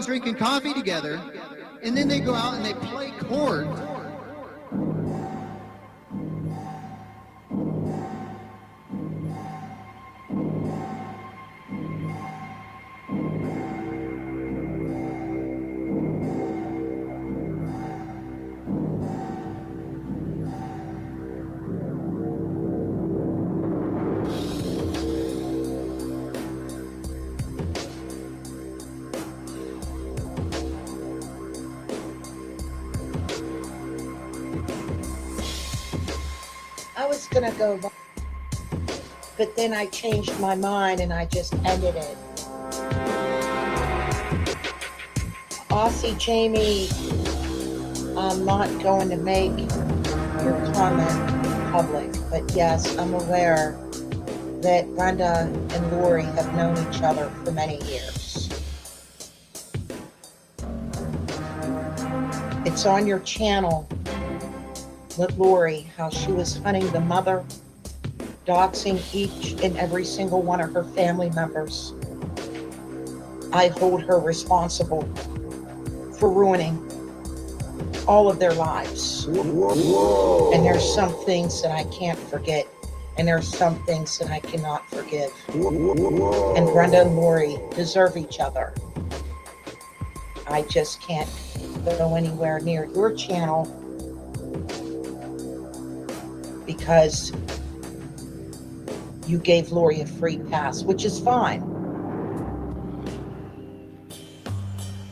Drinking coffee together, and then they go out and they play chords. I was gonna go, but then I changed my mind and I just ended it. Aussie Jamie, I'm not going to make your comment public, but yes, I'm aware that Brenda and Lori have known each other for many years. It's on your channel with Lori, how she was hunting the mother, doxing each and every single one of her family members. I hold her responsible for ruining all of their lives. Whoa. And there's some things that I can't forget, and there's some things that I cannot forgive. Whoa. And Brenda and Lori deserve each other. I just can't go anywhere near your channel because you gave Lori a free pass, which is fine.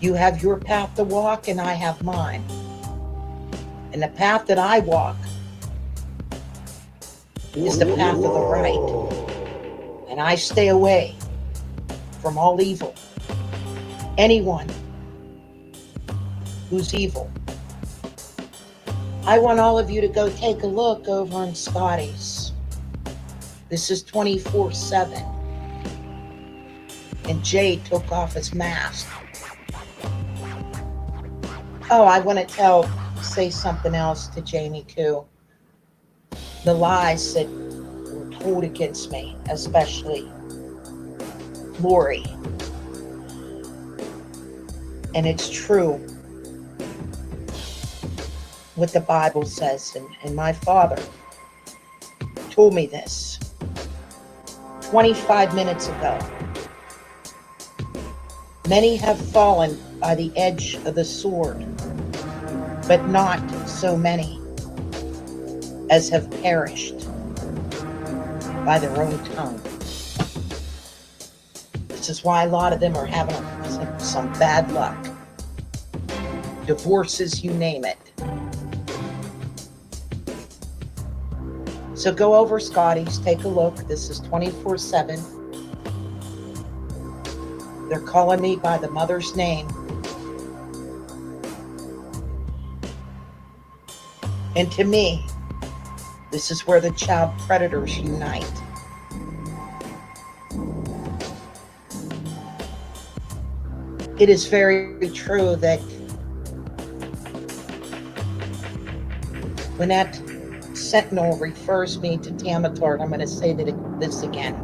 You have your path to walk and I have mine. And the path that I walk is the path of the right. And I stay away from all evil. Anyone who's evil. I want all of you to go take a look over on Scotty's. This is 24/7. And Jay took off his mask. Oh, I want to say something else to Jamie too. The lies that were told against me, especially Lori. And it's true what the Bible says, and my father told me this 25 minutes ago. Many have fallen by the edge of the sword, but not so many as have perished by their own tongue. This is why a lot of them are having some bad luck. divorces, you name it. So go over Scotty's, take a look. This is 24/7. They're calling me by the mother's name. And to me, this is where the child predators unite. It is very true that when that sentinel refers me to Tamatard, I'm going to say this again.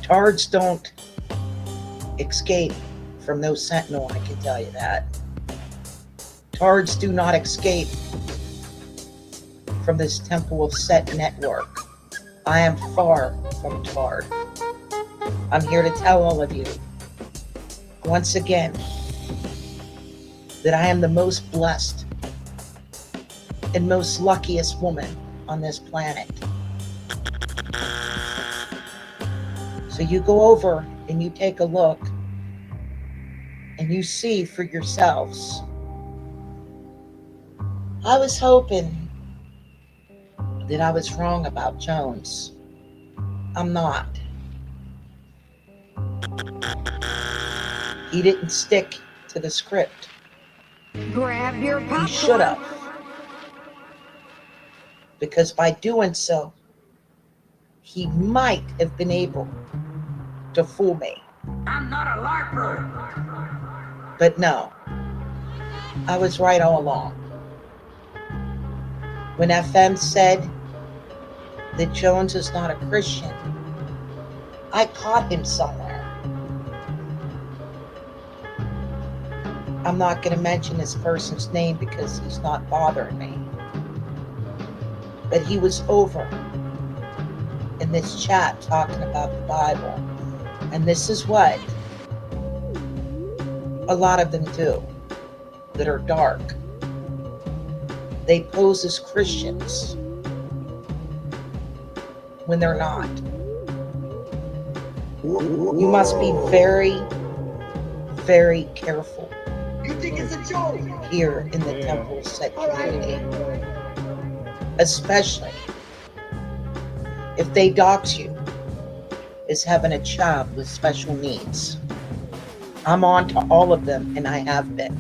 Tards don't escape from no sentinel, I can tell you that. Tards do not escape from this Temple of Set network. I am far from Tard. I'm here to tell all of you, once again, that I am the most blessed and most luckiest woman on this planet. So you go over and you take a look and you see for yourselves. I was hoping that I was wrong about Jones. I'm not. He didn't stick to the script. Grab your popcorn. He should have. Because by doing so, he might have been able to fool me. I'm not a LARPer. But no, I was right all along. When FM said that Jones is not a Christian, I caught him somewhere. I'm not going to mention this person's name because he's not bothering me. But he was over in this chat talking about the Bible. And this is what a lot of them do that are dark. They pose as Christians when they're not. You must be very, very careful. You think it's a joke? Here in the Temple Set community. Especially if they dox you as having a child with special needs. I'm on to all of them, and I have been.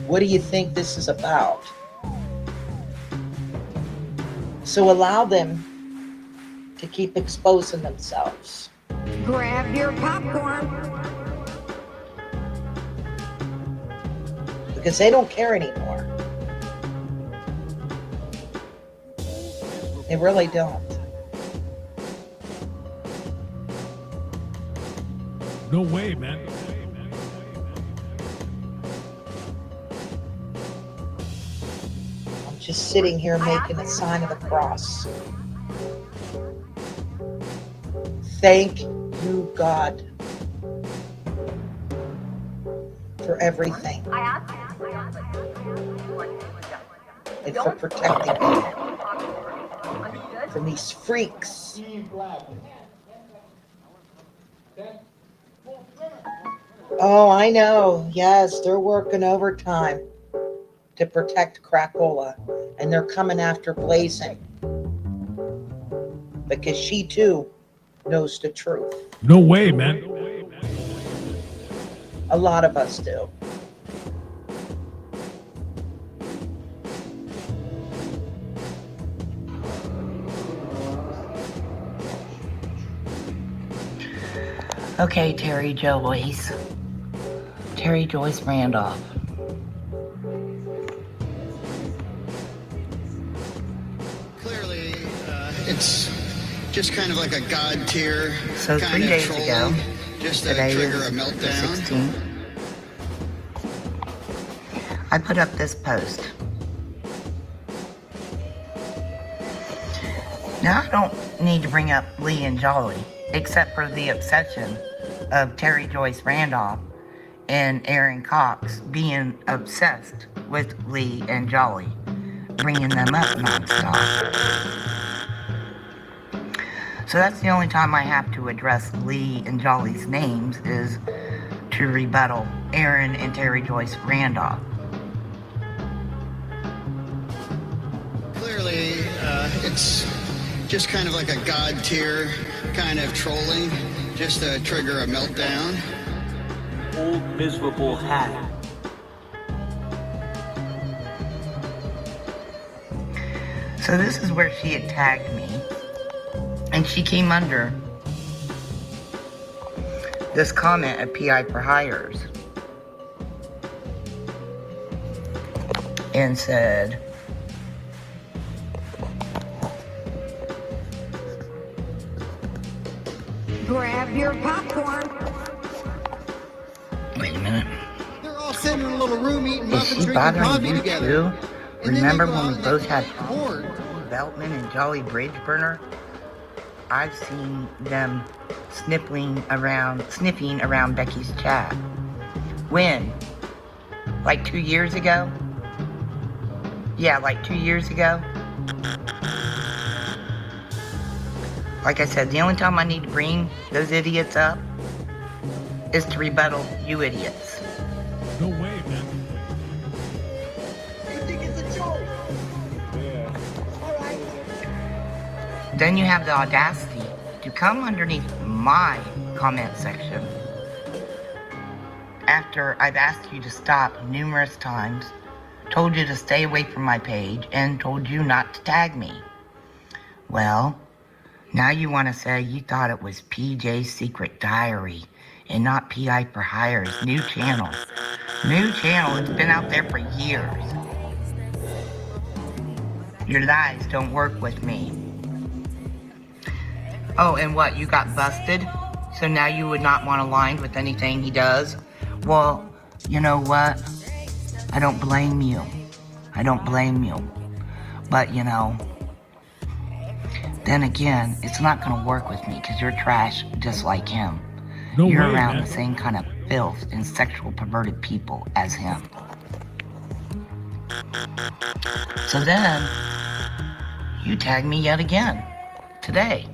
What do you think this is about? So allow them to keep exposing themselves. Grab your popcorn. Because they don't care anymore. They really don't. No way, man. I'm just sitting here making a sign of the cross. Thank you, God, for everything. And for protecting me from these freaks. Oh, I know. Yes, they're working overtime to protect Cracola. And they're coming after Glazin. Because she too knows the truth. No way, man. A lot of us do. Okay, Terry Joyce. Terry Joyce Randolph. Clearly, it's just kind of like a god tier So kind 3 of days trolling, ago, just to today trigger is a the meltdown. 16th, I put up this post. Now, I don't need to bring up Lee and Jolly, except for the obsession of Terry Joyce Randolph and Aaron Cox being obsessed with Lee and Jolly, bringing them up nonstop. So that's the only time I have to address Lee and Jolly's names is to rebuttal Aaron and Terry Joyce Randolph. Clearly, it's just kind of like a god tier kind of trolling, just to trigger a meltdown. Old miserable hat. So this is where she had tagged me, and she came under this comment of PI for hires and said, Grab your popcorn. wait a minute, They're all sitting in a little room eating is muffins, she drinking bothering coffee you together. too? And then they Remember go when out we and both they had get bored. Veltman and Jolly Bridge Burner? I've seen them sniffing around Becky's chat. When? Like 2 years ago? Yeah, like 2 years ago. Like I said, the only time I need to bring those idiots up is to rebuttal you idiots. No way, man. You think it's a joke? Alright. Then you have the audacity to come underneath my comment section after I've asked you to stop numerous times, told you to stay away from my page, and told you not to tag me. Well, now you want to say you thought it was PJ's Secret Diary and not PI for Hire's new channel. New channel, it's been out there for years. Your lies don't work with me. Oh, and what, you got busted? So now you would not want to align with anything he does? Well, you know what? I don't blame you. I don't blame you. But, you know, then again, it's not going to work with me because you're trash just like him. No You're way, around man. the same kind of filth and sexual perverted people as him. So then, you tag me yet again. Today.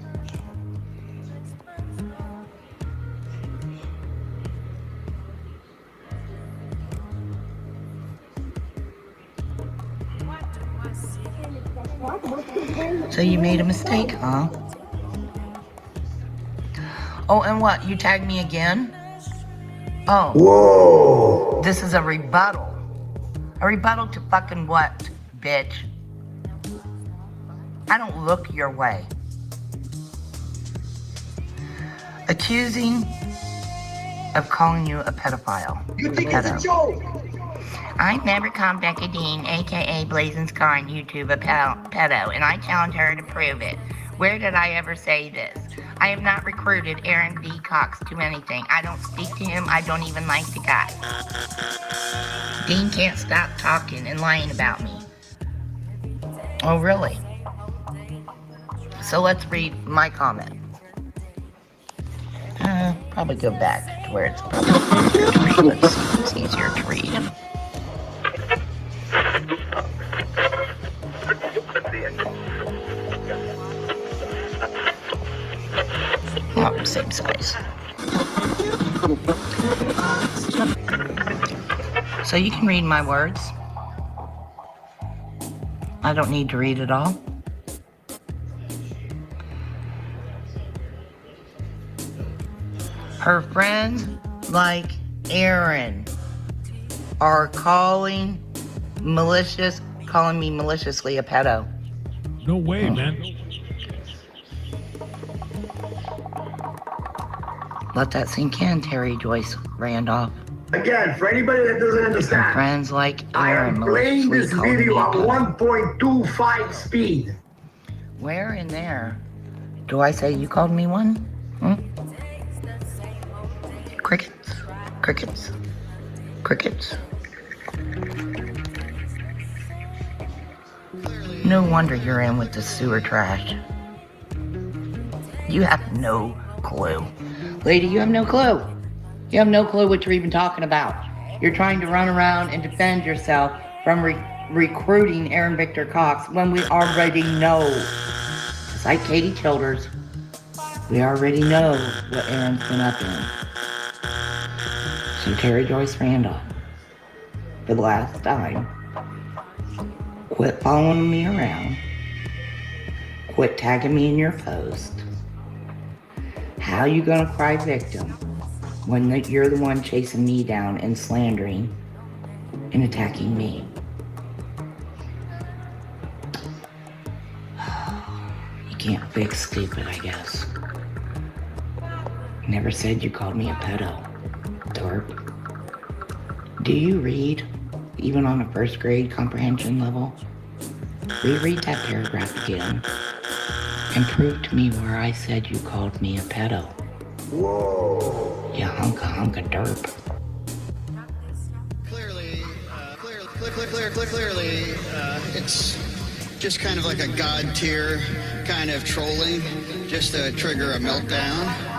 So you made a mistake, huh? Oh, and what? You tagged me again? Oh. Whoa. This is a rebuttal. A rebuttal to fucking what, bitch? I don't look your way. Accusing of calling you a pedophile. You think it's a joke? I never called Becca Dean, aka Glazin's car on YouTube, a pedo, and I challenge her to prove it. Where did I ever say this? I have not recruited Aaron B. Cox to anything. I don't speak to him. I don't even like the guy. Dean can't stop talking and lying about me. Oh, really? So let's read my comment. Probably go back to where it's probably easier to read. Let's see if it's easier to read. Oh, same size. So you can read my words. I don't need to read it all. Her friends like Aaron are calling me maliciously a pedo. No way, man. Let that sink in, Terry Joyce Randolph. Again, for anybody that doesn't Her understand, friends like I Aaron am playing maliciously this calling me video a at pedo. 1.25 speed. Where in there do I say you called me one? Crickets. Crickets. Crickets. No wonder you're in with the sewer trash. You have no clue. Lady, you have no clue. You have no clue what you're even talking about. You're trying to run around and defend yourself from recruiting Aaron Victor Cox when we already know. It's like Katie Childers. We already know what Aaron's been up in. So Terry Joyce Randolph, for the last time, quit following me around. Quit tagging me in your post. How you gonna cry victim when you're the one chasing me down and slandering and attacking me? You can't fix stupid, I guess. Never said you called me a pedo, dork. Do you read, even on a first grade comprehension level? Reread that paragraph again and prove to me where I said you called me a pedo. Whoa. You hunka derp. Clearly, it's just kind of like a god tier kind of trolling, just to trigger a meltdown.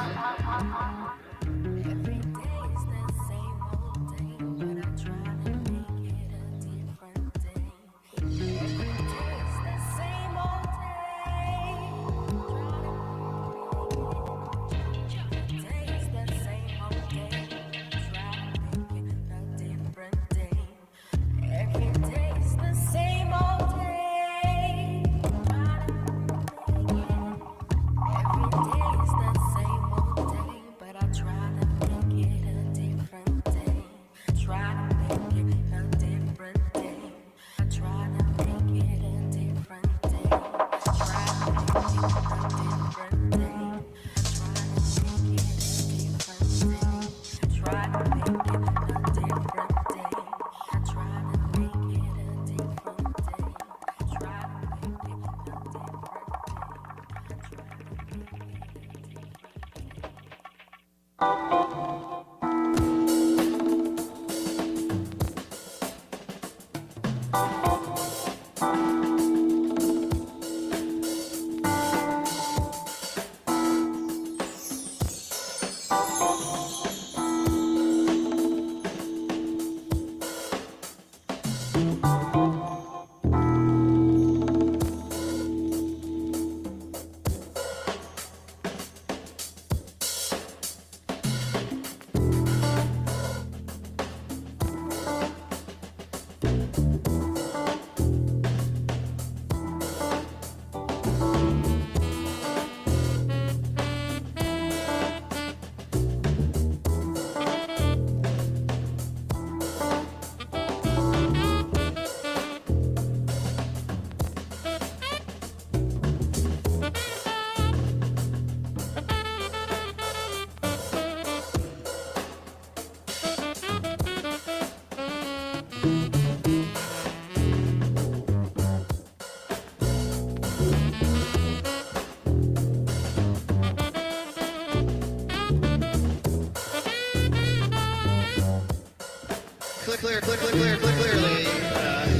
Clearly,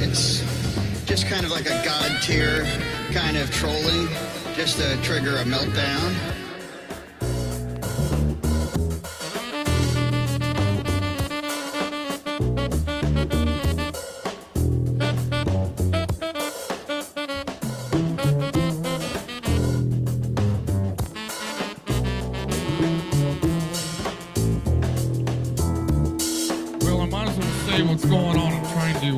it's just kind of like a god tier kind of trolling, just to trigger a meltdown. What's going on? I'm trying to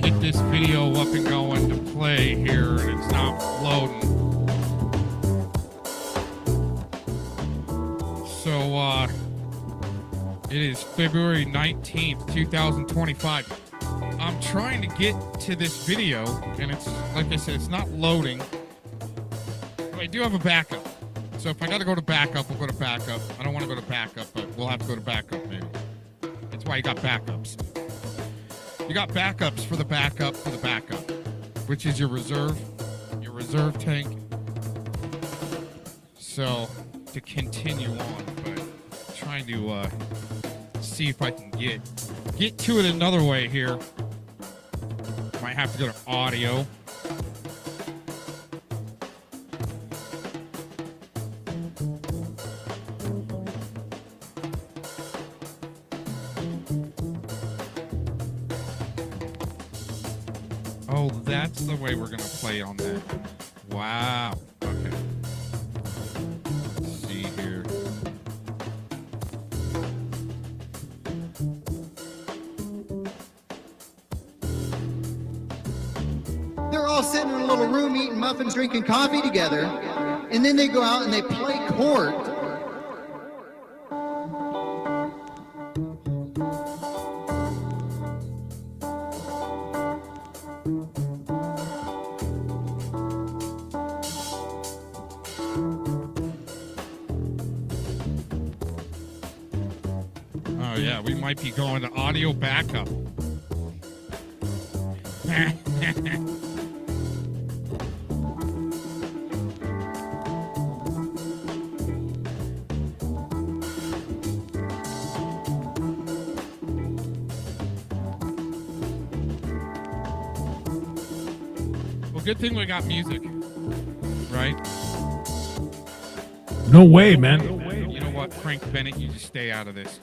get this video up and going to play here, and it's not loading. So, it is February 19th, 2025. I'm trying to get to this video, and it's, like I said, it's not loading. But I do have a backup. So if I got to go to backup, we'll go to backup. I don't want to go to backup, but we'll have to go to backup maybe. That's why you got backups. You got backups for the backup, which is your reserve tank. So, to continue on, but trying to see if I can get to it another way here. Might have to go to audio. Oh, that's the way we're going to play on that. Wow. Okay. all sitting in a little room eating muffins, drinking coffee together, and then they go out and they play court. Oh yeah, we might be going to audio backup. Well, good thing we got music, right? No way, man. You know what, Frank Bennett, you just stay out of this.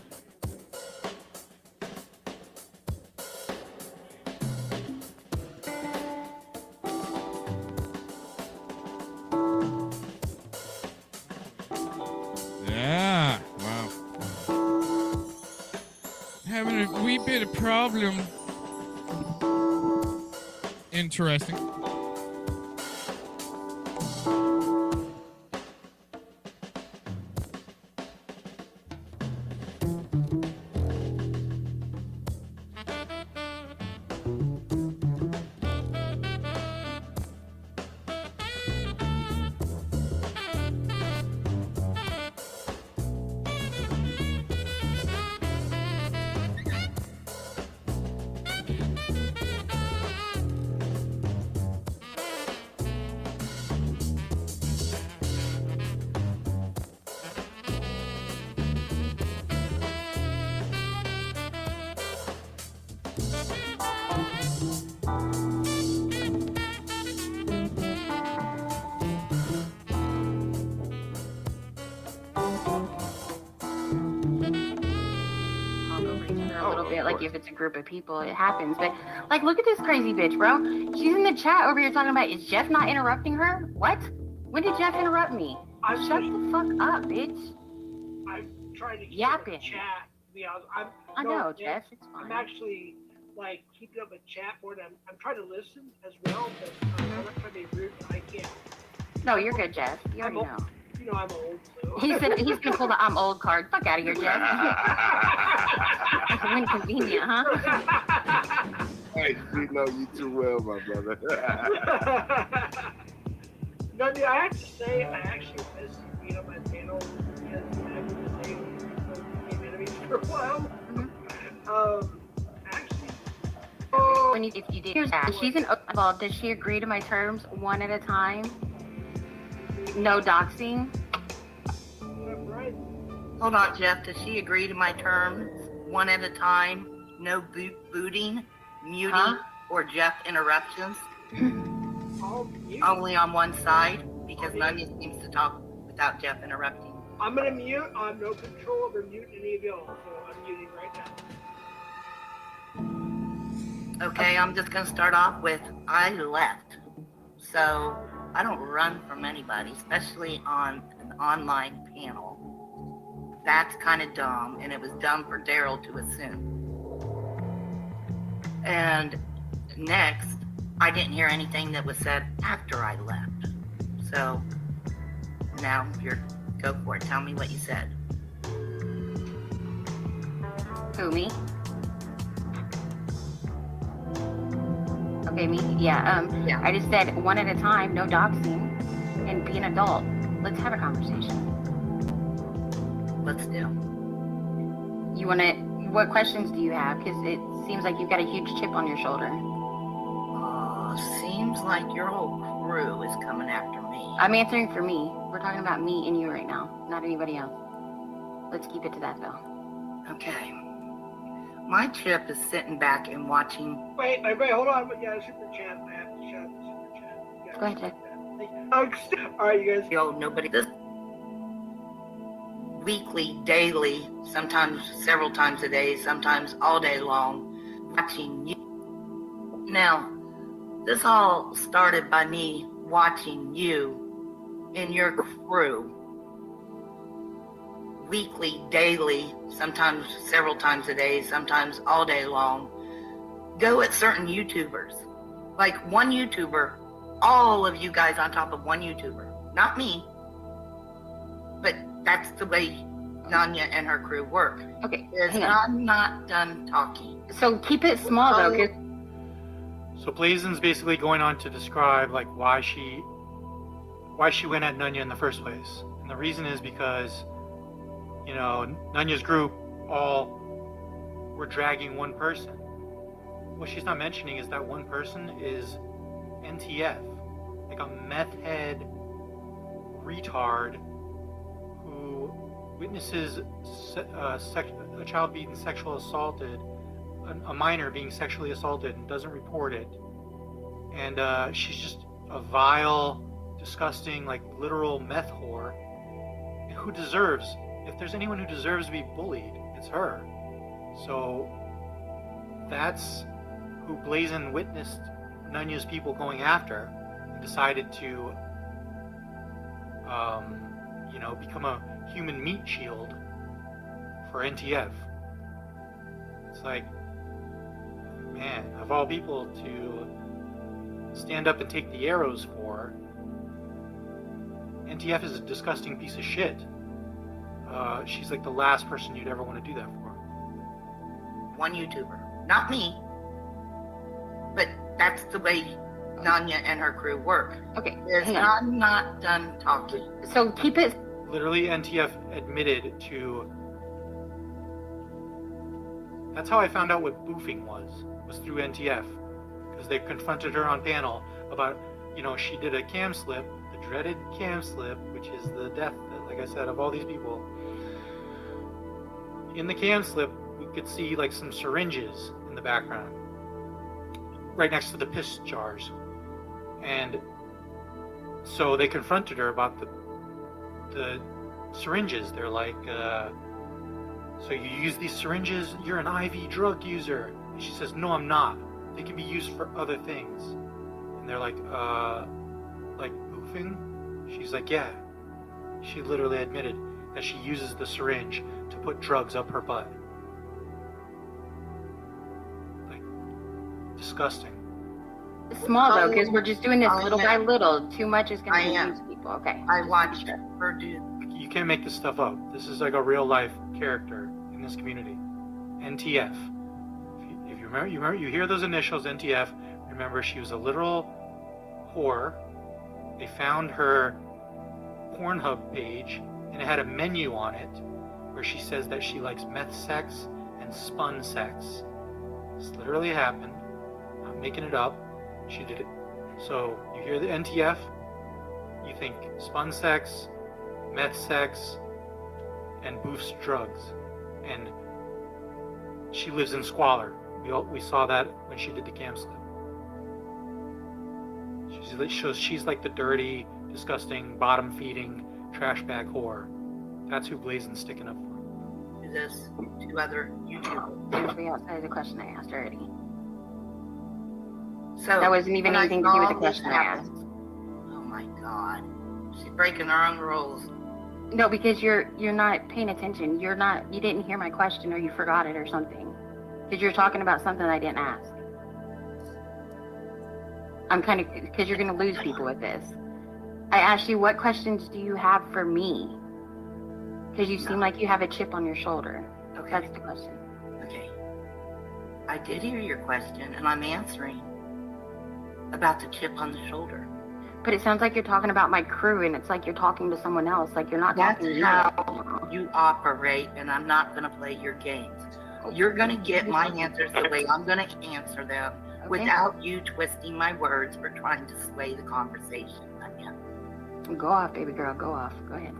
Yeah, wow. Having a wee bit of problem. Interesting. Like if it's a group of people, it happens. But like, look at this crazy bitch, bro. She's in the chat over here talking about, is Jeff not interrupting her? What? When did Jeff interrupt me? Shut the fuck up, bitch. I'm trying to keep yapping. up a chat. I know, Jeff. It's fine. I'm actually like keeping up a chat board. I'm trying to listen as well, but I'm not trying to be rude. But I can't. No, you're good, Jeff. You already know. You know I'm old. So. He said he's gonna pull the "I'm old" card. Fuck out of here, Jeff. It's inconvenient, huh? Hey, we know you too well, my brother. No, dude, I have to say, I actually miss being on my panel because I was the same enemies for a while. Actually, If you did, here's that. She's an well. Does she agree to my terms one at a time? No doxing. Right. Hold on, Jeff. Does she agree to my terms one at a time? No booting, muting, or Jeff interruptions? Only on one side, because Nonya seems to talk without Jeff interrupting. I'm gonna mute. I have no control over muting any of y'all, so I'm muting right now. Okay, I'm just gonna start off with I left. So I don't run from anybody, especially on an online panel. That's kind of dumb, and it was dumb for Daryl to assume. And next, I didn't hear anything that was said after I left. So now go for it. Tell me what you said. Who, me? Okay, me? Yeah, Yeah. I just said one at a time, no doxing, and be an adult. Let's have a conversation. Let's do. What questions do you have? Because it seems like you've got a huge chip on your shoulder. Seems like your whole crew is coming after me. I'm answering for me. We're talking about me and you right now, not anybody else. Let's keep it to that, though. Okay. My chip is sitting back and watching. Wait, hold on. Yeah, super chat. I have to shut the super chat. Go ahead, Jeff. All right, you guys. Yo, nobody. This weekly, daily, sometimes several times a day, sometimes all day long, watching you. Now, this all started by me watching you and your crew weekly, daily, sometimes several times a day, sometimes all day long, go at certain YouTubers. Like one YouTuber all of you guys on top of one YouTuber. Not me. But that's the way Nonya and her crew work. Okay, I'm not done talking. So keep it small though, 'cause So Glazin's basically going on to describe like why she went at Nonya in the first place. And the reason is because, you know, Nonya's group all were dragging one person. What she's not mentioning is that one person is NTF, like a meth head retard who witnesses a child being sexually assaulted, a minor being sexually assaulted, and doesn't report it. And she's just a vile, disgusting, like literal meth whore. And who deserves, if there's anyone who deserves to be bullied, it's her. So that's who Glazin witnessed Nonya's people going after and decided to, you know, become a human meat shield for NTF. It's like, man, of all people to stand up and take the arrows for, NTF is a disgusting piece of shit. She's like the last person you'd ever want to do that for. One YouTuber. Not me. But that's the way Nonya and her crew work. okay, I'm not done talking. so keep it. Literally, NTF admitted to. That's how I found out what boofing was through NTF, because they confronted her on panel about, you know, she did a cam slip, the dreaded cam slip, which is the death, like I said, of all these people. In the cam slip, we could see like some syringes in the background, right next to the piss jars, and so they confronted her about the syringes. They're like, so you use these syringes, you're an IV drug user. And she says, no, I'm not. They can be used for other things. And they're like boofing? She's like, yeah. She literally admitted that she uses the syringe to put drugs up her butt. Like, disgusting. Small though, because we're just doing this little by little. Too much is going to confuse people. Okay. I watched her do. You can't make this stuff up. This is like a real life character in this community. NTF. If you remember, you hear those initials, NTF. Remember, she was a literal whore. They found her Pornhub page, and it had a menu on it where she says that she likes meth sex and spun sex. This literally happened. I'm making it up. She did it. So you hear the NTF, you think spun sex, meth sex, and boofs drugs. And she lives in squalor. We saw that when she did the cam slip. She's like the dirty, disgusting, bottom-feeding, trash bag whore. That's who Glazin's sticking up for. This to other YouTubers. Seriously, outside the question I asked already. So That wasn't even when anything saw to do with the this question I happen- asked. Oh my God. She's breaking her own rules. No, because you're not paying attention. You didn't hear my question, or you forgot it or something. Because you're talking about something I didn't ask. Because you're going to lose people with this. I asked you, what questions do you have for me? Because you seem like you have a chip on your shoulder. Okay. That's the question. Okay. I did hear your question, and I'm answering about the chip on the shoulder. But it sounds like you're talking about my crew, and it's like you're talking to someone else. Like you're not That's talking to me. how you operate, and I'm not going to play your games. You're going to get my answers the way I'm going to answer them, Okay. without you twisting my words or trying to sway the conversation. Go off, baby girl. Go off. Go ahead.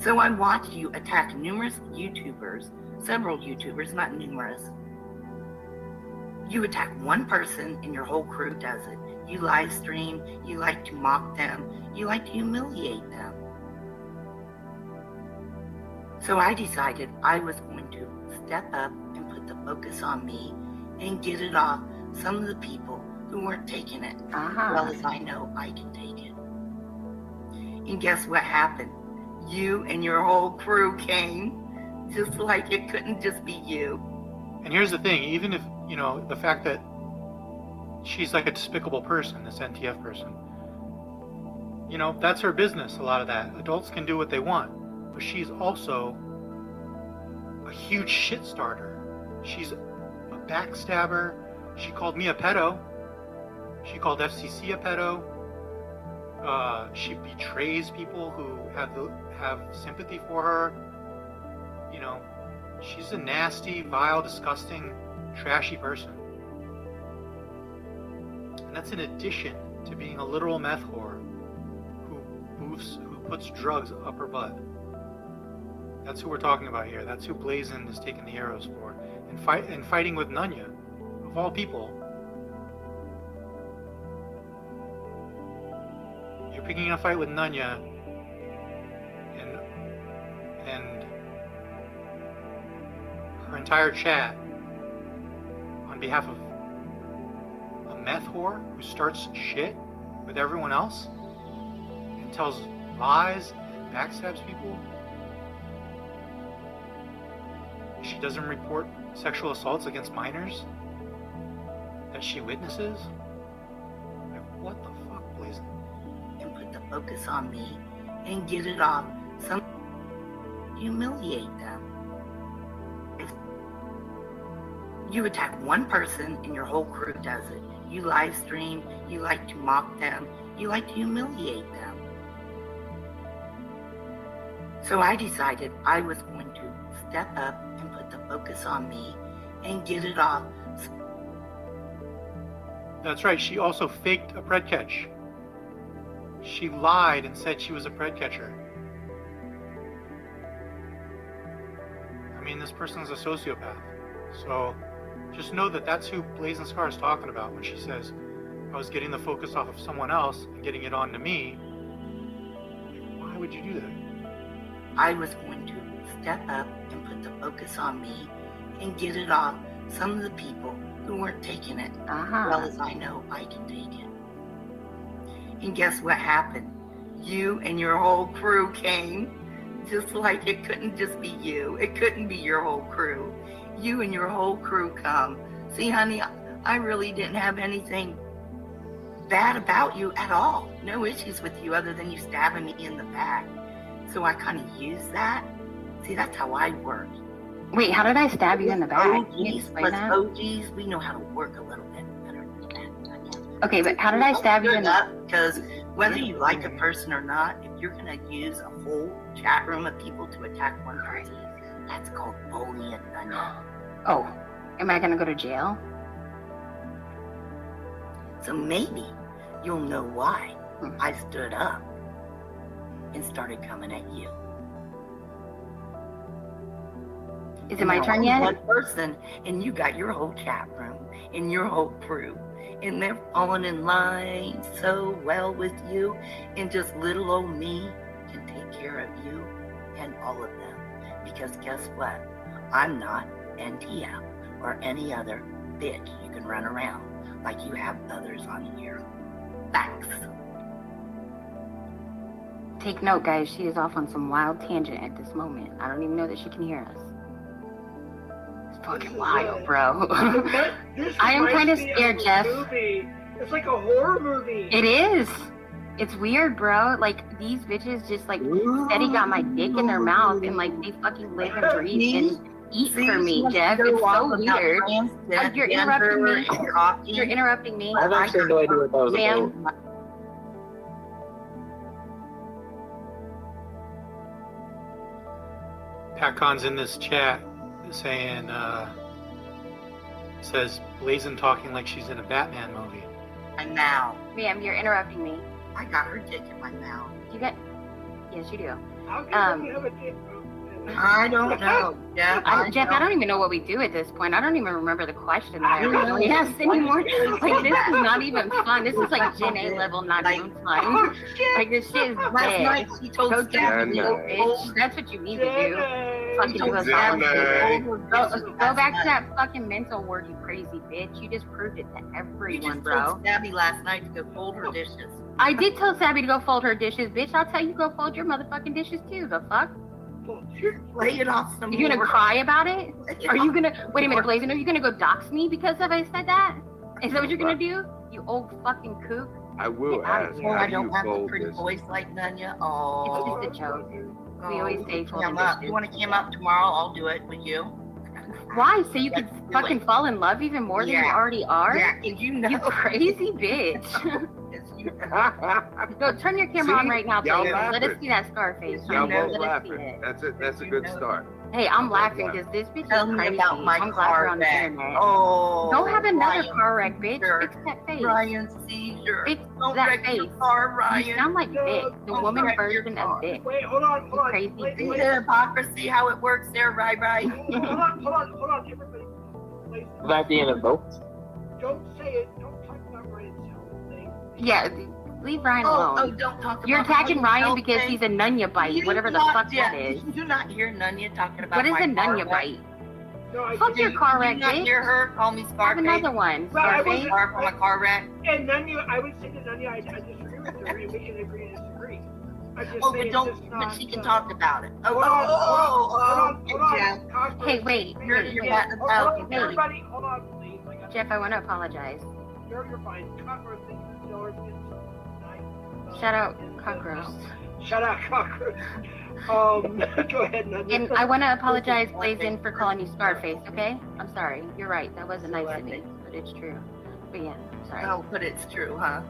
So I watched you attack numerous YouTubers, several YouTubers, not numerous. You attack one person and your whole crew does it. You live stream, you like to mock them, you like to humiliate them. So I decided I was going to step up and put the focus on me and get it off some of the people who weren't taking it as well as I know I can take it. And guess what happened? You and your whole crew came, just like it couldn't just be you. And here's the thing, even if, you know, the fact that she's like a despicable person, this NTF person. You know, that's her business, a lot of that. Adults can do what they want. But she's also a huge shit starter. She's a backstabber. She called me a pedo. She called FCC a pedo. She betrays people who have sympathy for her. You know, she's a nasty, vile, disgusting, trashy person. And that's in addition to being a literal meth whore who puts drugs up her butt. That's who we're talking about here. That's who Glazin is taking the arrows for. And fighting with Nonya, of all people. You're picking a fight with Nonya, and her entire chat on behalf of a meth whore who starts shit with everyone else and tells lies and backstabs people. She doesn't report sexual assaults against minors that she witnesses. Like, what the fuck, Glazin? And put the focus on me and get it off. Some humiliate them. If you attack one person and your whole crew does it, you live stream, you like to mock them, you like to humiliate them. So I decided I was going to step up and put the focus on me and get it off. That's right, she also faked a pred catch. She lied and said she was a pred catcher. I mean, this person's a sociopath. So just know that that's who Blazing Scar is talking about when she says, I was getting the focus off of someone else and getting it on to me. Why would you do that? I was going to step up and put the focus on me and get it off some of the people who weren't taking it as well as I know I can take it. And guess what happened? You and your whole crew came, just like it couldn't just be you. It couldn't be your whole crew. You and your whole crew come. See, honey, I really didn't have anything bad about you at all. No issues with you other than you stabbing me in the back. So I kind of used that. See, that's how I work. Wait, how did I stab you in the back? Can you OGs explain plus that? OGs, we know how to work a little bit better than that. Okay, but how did I stab you in the back? Because whether you like a person or not, if you're going to use a whole chat room of people to attack one person, that's called bullying. Oh, am I going to go to jail? So maybe you'll know why I stood up and started coming at you. Is it my turn yet? One person, and you got your whole chat room and your whole crew, and they're falling in line so well with you, and just little old me can take care of you and all of them. Because guess what? I'm not NTF or any other bitch you can run around like you have others on here. Facts. Take note, guys. She is off on some wild tangent at this moment. I don't even know that she can hear us. It's fucking wild, bro. I am kind of scared, Jeff. It's like a horror movie. It is. It's weird, bro. Like, these bitches just, like, steady got my dick in their mouth and, like, they fucking live and breathe and eat for me, Jeff. It's so weird. Like, you're interrupting me. You're interrupting me. I have actually no idea what that was Ma'am. about. PatCon's in this chat saying, says Blazin talking like she's in a Batman movie. And now, Ma'am, you're interrupting me. I got her dick in my mouth. You got... Yes, you do. How can you have a dick? I don't know, Jeff. Jeff, I don't even know what we do at this point. I don't even remember the question that I originally asked anymore. Like, this is not even fun. This is like Gen A level, not even fun. Like, this shit is Last bad. night she told Go Gabby, down, bitch. That's what you need to do. Fucking do a Gen A. Go back to that fucking mental ward, you crazy bitch. You just proved it to You everyone, just bro. told Gabby last night to go fold her dishes. I did tell Sabby to go fold her dishes, bitch. I'll tell you go fold your motherfucking dishes too. The fuck? Lay it off some You gonna more. cry about it? Are you gonna wait a minute, Glazin? Are you gonna go dox me because of I said that? Is that what you're gonna do? You old fucking kook. I will Get out of ask. here. Oh, How I do don't you have a fold pretty this? voice like Nonya. It's Oh. just a joke. We always say Come golden up. bitches. You want to come up tomorrow? I'll do it with you. Why? So you Let's could do fucking it. fall in love even more than you Yeah. already are? Yeah, 'cause you know. You crazy bitch. No, turn your camera on See? right now, Y'all please. Let us laughing. see that scar face. Y'all know, both Let us see laughing. it. That's it. That's a good start. Hey, I'm laughing because this bitch Tell is me crazy. about my I'm glad we're car on the wreck. internet. Oh. Don't have another Ryan car wreck, bitch. Seizure. Fix that face. Ryan seizure. Fix Don't that wreck your face. car, Ryan. You sound like Vic, the Don't woman wreck your version car. of Vic. Wait, hold on, hold on. Crazy Wait, See bitch. the hypocrisy, how it works there, right? Hold on, everybody. Wait, That being a vote. don't say it. Don't talk about Ryan's health thing. Yeah, leave Ryan alone. Oh, don't talk about You're attacking Ryan's Ryan health because thing. he's a Nunya bite, You whatever the not- fuck yeah, that is. Did you not hear Nonya talking about What is my a car Nunya wreck? bite? No, I Fuck your didn't. car Did wreck, you not bitch. hear her call me Have Scarface? another one. Well, I Scarface. wasn't- Scar from a car wreck? And Nunya, I would say to Nunya, I disagree with her, and we can agree to disagree. I just Oh, say but it's don't. just But not, she can uh, talk about it. Oh, Hold on, hold on. Jeff. Cockroach. Hey, wait, You're wait, you're wait. batting a Hold thousand. on, everybody, hold on, please. I got Jeff, I want to apologize. You're fine. Cockroach, thank you for $2 tonight. Shout out Cockroach. Shout out Cockroach. Go ahead, Nunya. And I want to apologize, Glazin, for calling you Scarface, okay? I'm sorry. You're right. That wasn't nice of me, but it's true. But yeah, I'm sorry. Oh, but it's true, huh?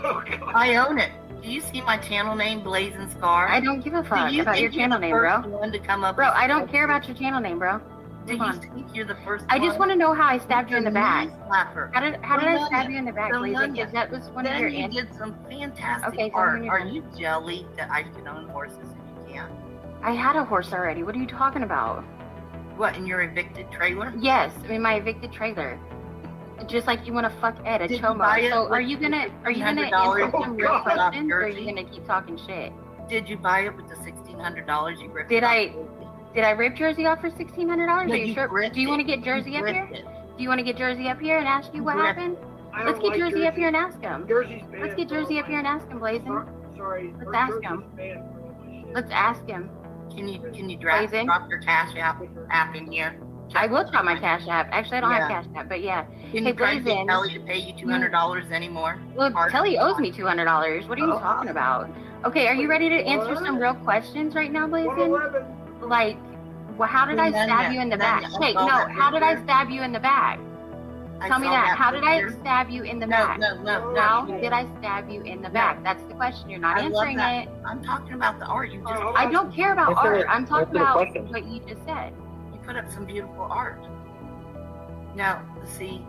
Oh, God. I own it. Do you see my channel name, Glazin Scar? I don't give a fuck Do you about your think you're channel the name, first bro. one to come up Bro, with I don't something? care about your channel name, bro. Do Come you on. think you're the first I just want to know how I stabbed you in the back. Slapper. How did I stab you in the back, So Glazin? Nunya, Because that was one of Then your you answers. did some fantastic Okay, so art. when Are you're done. you jelly that I can own horses and you can't? I had a horse already. What are you talking about? What, in your evicted trailer? Yes, in my evicted trailer. Just like you want to fuck Ed, a Did you buy chomo. it So with are you gonna answer $1,600 some real off questions, or are jersey? you gonna keep talking shit? Did you buy it with the $1,600 you ripped? Did off? I rip Jersey off for $1,600? No, Are you sure? ripped Do you it. want to get Jersey You up here? ripped it. Do you want to get Jersey up here and ask you what ripped happened? I Let's don't get like Jersey up here and ask him. Jersey's banned. Let's get Jersey up here and ask him, Blazin. Sorry. Let's ask Jersey's him. banned for all my shit. Let's ask him. Can you Blazin? drop your cash app in here? I will drop my Cash App. Actually, I don't have Yeah. Cash App, but yeah. Can Hey, you try to Blazin. get Kelly to pay you $200 anymore? Well, Hard. Kelly owes me $200. What are you Oh. talking about? Okay, are you ready to answer some real questions right now, Blazin? 111. Like, well, how did I stab you in the back? Hey, no, how did I stab you in the back? Tell me that. How did I stab you in the back? No. How did I stab you in the back? That's the question. You're not I love answering that. it. I'm talking about the art. You just I don't care about Answer art. the- I'm talking answer the about question. what you just said. you put up some beautiful art. Now, see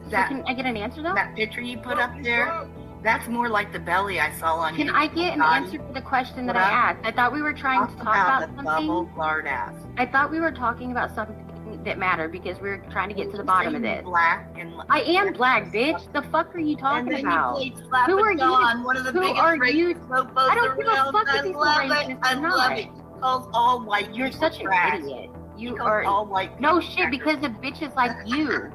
So that can I get an answer though? that picture you put up there? That's more like the belly I saw on you. Can I get an answer to the question that I asked? I thought we were trying to talk about the bubble something. lard ass. I thought we were talking about something that mattered because we were trying to get to the bottom of this. Black and I am black, bitch. The fuck are you talking and then about? You played Slap Who and are you? Dawn, one of the Who biggest are racist you? mofos I don't give a around. fuck if I he's love racist it. or I not. love it. He calls all white You're people such an trash. idiot. He You calls are all white no people shit trash. because of bitches like you.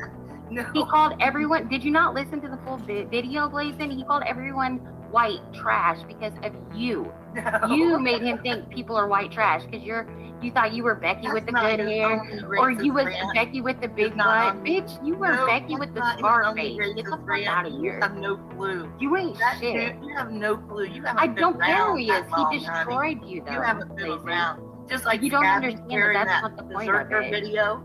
No. He called everyone. Did you not listen to the full video, Glazin? He called everyone white trash because of you. No. You made him think people are white trash because you thought you were Becky That's with the not good his hair, only or racist you was rant. Becky with the big It's not butt. on- Bitch, you were No, Becky that's with the not his scar only face. Get the racist fuck rant. out of You here. have no clue. You ain't That shit. dude, you have no clue. You haven't I been don't care who around he is. that long, He honey. destroyed you though. You haven't been Glazin. around. Just like You don't Gabby understand that sharing that's that not the point of Berserker it. video.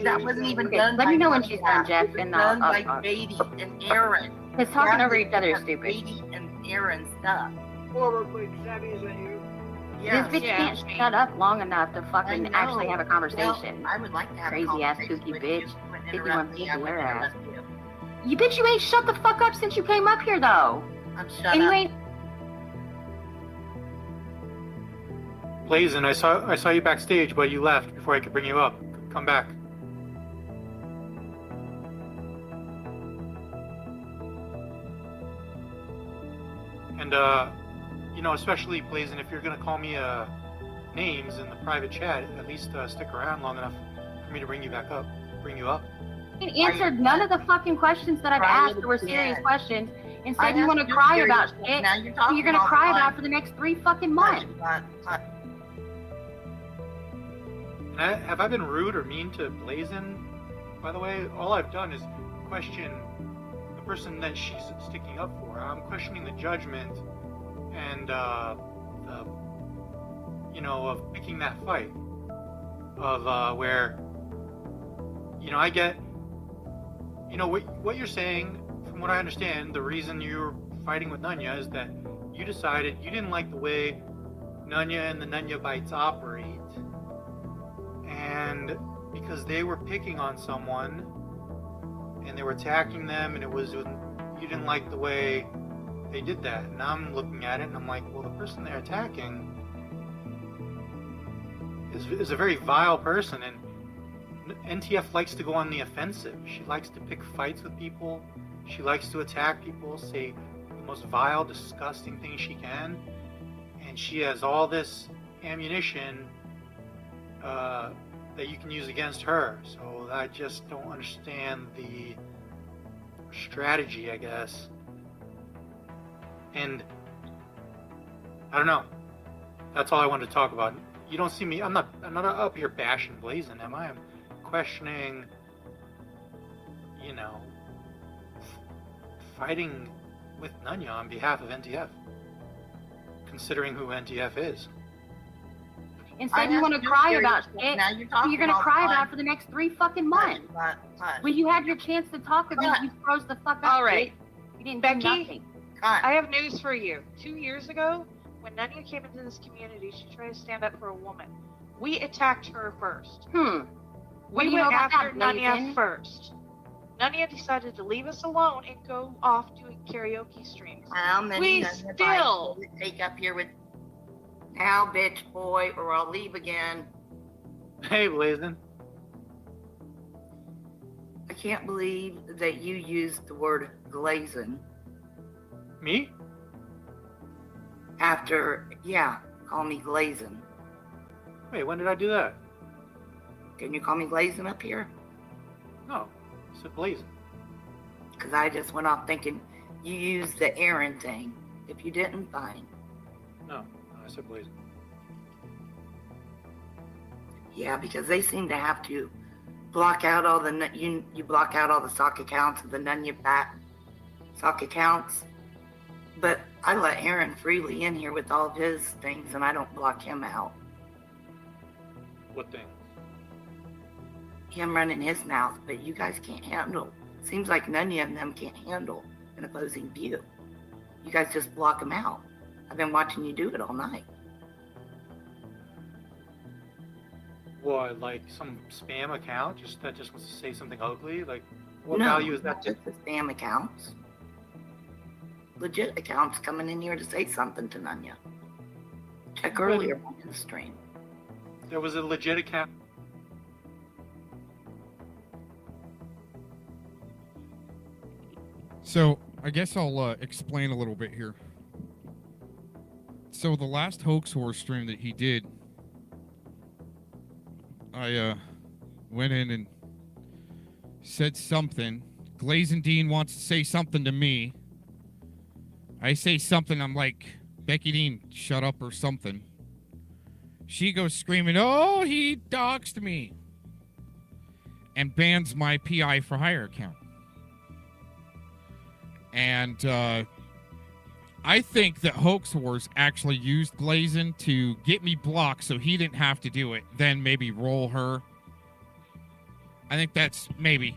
That wasn't even Okay, done let by me know when Nonya. she's done, Jeff, It was and done I'll by talk. Beatty and Aaron. Because talking over Gabby each other is has stupid. Beatty and Aaron stuff. Hold on real quick. Savvy, is that you? Yeah. This bitch can't shut up long enough to fucking I know. actually have a conversation. Well, I would like to have Crazy a ass conversation kooky with bitch. You. But 51 interrupt me, I people, would your ass. interrupt you. You bitch, you ain't shut the fuck up since you came up here though. I'm shut And you up. ain't Blazin, I saw you backstage, but you left before I could bring you up. Come back. And especially Blazin, if you're gonna call me names in the private chat, at least stick around long enough for me to bring you up. answered none of the fucking questions that I've Cry asked that were again. serious questions. I Instead, you asked want to you cry serious about questions. shit Now you're that talking you're gonna all the cry time. about for the next 3 fucking months. And have I been rude or mean to Blazin? By the way, all I've done is question the person that she's sticking up for. I'm questioning the judgment and of picking that fight of where I get what you're saying. From what I understand, the reason you're fighting with Nonya is that you decided you didn't like the way Nonya and the Nonya Bites operate, and because they were picking on someone and they were attacking them, and you didn't like the way they did that. And I'm looking at it and I'm like, well, the person they're attacking is a very vile person, and NTF likes to go on the offensive. She likes to pick fights with people. She likes to attack people, say the most vile, disgusting things she can, and she has all this ammunition that you can use against her. So I just don't understand the strategy, I guess. And I don't know. That's all I wanted to talk about. You don't see me. I'm not up here bashing Glazin, am I? I'm questioning, fighting with Nonya on behalf of NTF, considering who NTF is. Instead, you want to cry about shit you're going to cry about for the next 3 fucking months. When you had your chance to talk about it, you froze the fuck up. All right. You didn't Becky, do nothing. I have news for you. 2 years ago, when Nonya came into this community, she tried to stand up for a woman. We attacked her first. What do We you know went about after that, Nonya Glazin? first. Nonya decided to leave us alone and go off doing karaoke streams. How many We Nonya still- bites will it take up here with now, bitch boy, or I'll leave again? Hey, Glazin. I can't believe that you used the word Glazin Me? after, call me Glazin. Wait, when did I do that? Can you call me Glazin up here? No, I said Glazin. Because I just went off thinking you used the Aaron thing. If you didn't, fine. No, I said Glazin. Yeah, because they seem to have to block out all the you block out all the sock accounts of the Nonya Bat sock accounts. But I let Aaron freely in here with all of his things, and I don't block him out. What thing? Him running his mouth, but you guys can't handle. Seems like Nonya and them can't handle an opposing view. You guys just block him out. I've been watching you do it all night. What, like some spam account that just wants to say something ugly? Like, what No, value is not that? just the spam accounts. Legit accounts coming in here to say something to Nonya. Check earlier on in the stream. There was a legit account. So I guess I'll explain a little bit here. So the last Hoax Wars stream that he did, I went in and said something. Glazin Dean wants to say something to me. I say something, I'm like, Becky Dean, shut up or something. She goes screaming, oh, he doxed me. And bans my PI for hire account. And I think that Hoax Wars actually used Glazin to get me blocked so he didn't have to do it. Then maybe roll her. I think that's maybe.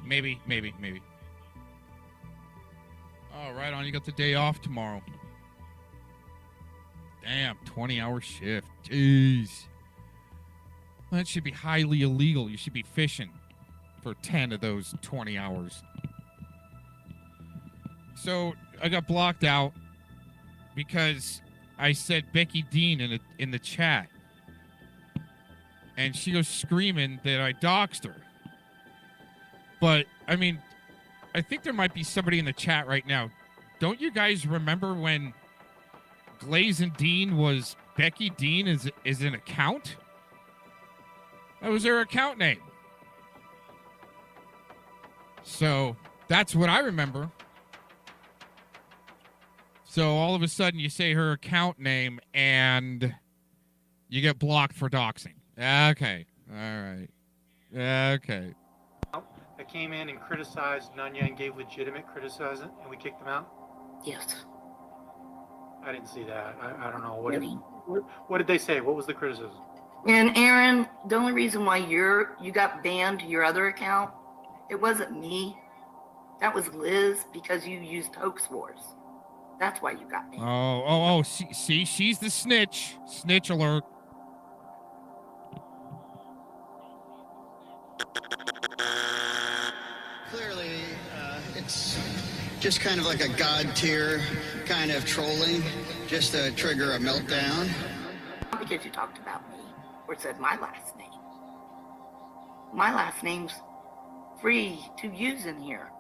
Oh, right on. You got the day off tomorrow. Damn, 20-hour shift. Jeez. That should be highly illegal. You should be fishing for 10 of those 20 hours. So I got blocked out because I said Becky Dean in the chat. And she goes screaming that I doxed her. But, I mean, I think there might be somebody in the chat right now. Don't you guys remember when Glazin Dean was Becky Dean is an account? That was her account name. So that's what I remember. So all of a sudden you say her account name and you get blocked for doxing. Okay. All right. Okay. That came in and criticized Nonya and gave legitimate criticism, and we kicked them out? Yes. I didn't see that. I don't know. Really? What did they say? What was the criticism? And Aaron, the only reason why you got banned your other account, it wasn't me. That was Liz, because you used Hoax Wars. That's why you got banned. Oh, see, she's the snitch. Snitch alert. Clearly, it's just kind of like a god tier kind of trolling, just to trigger a meltdown. Not because you talked about me or said my last name. My last name's free to use in here,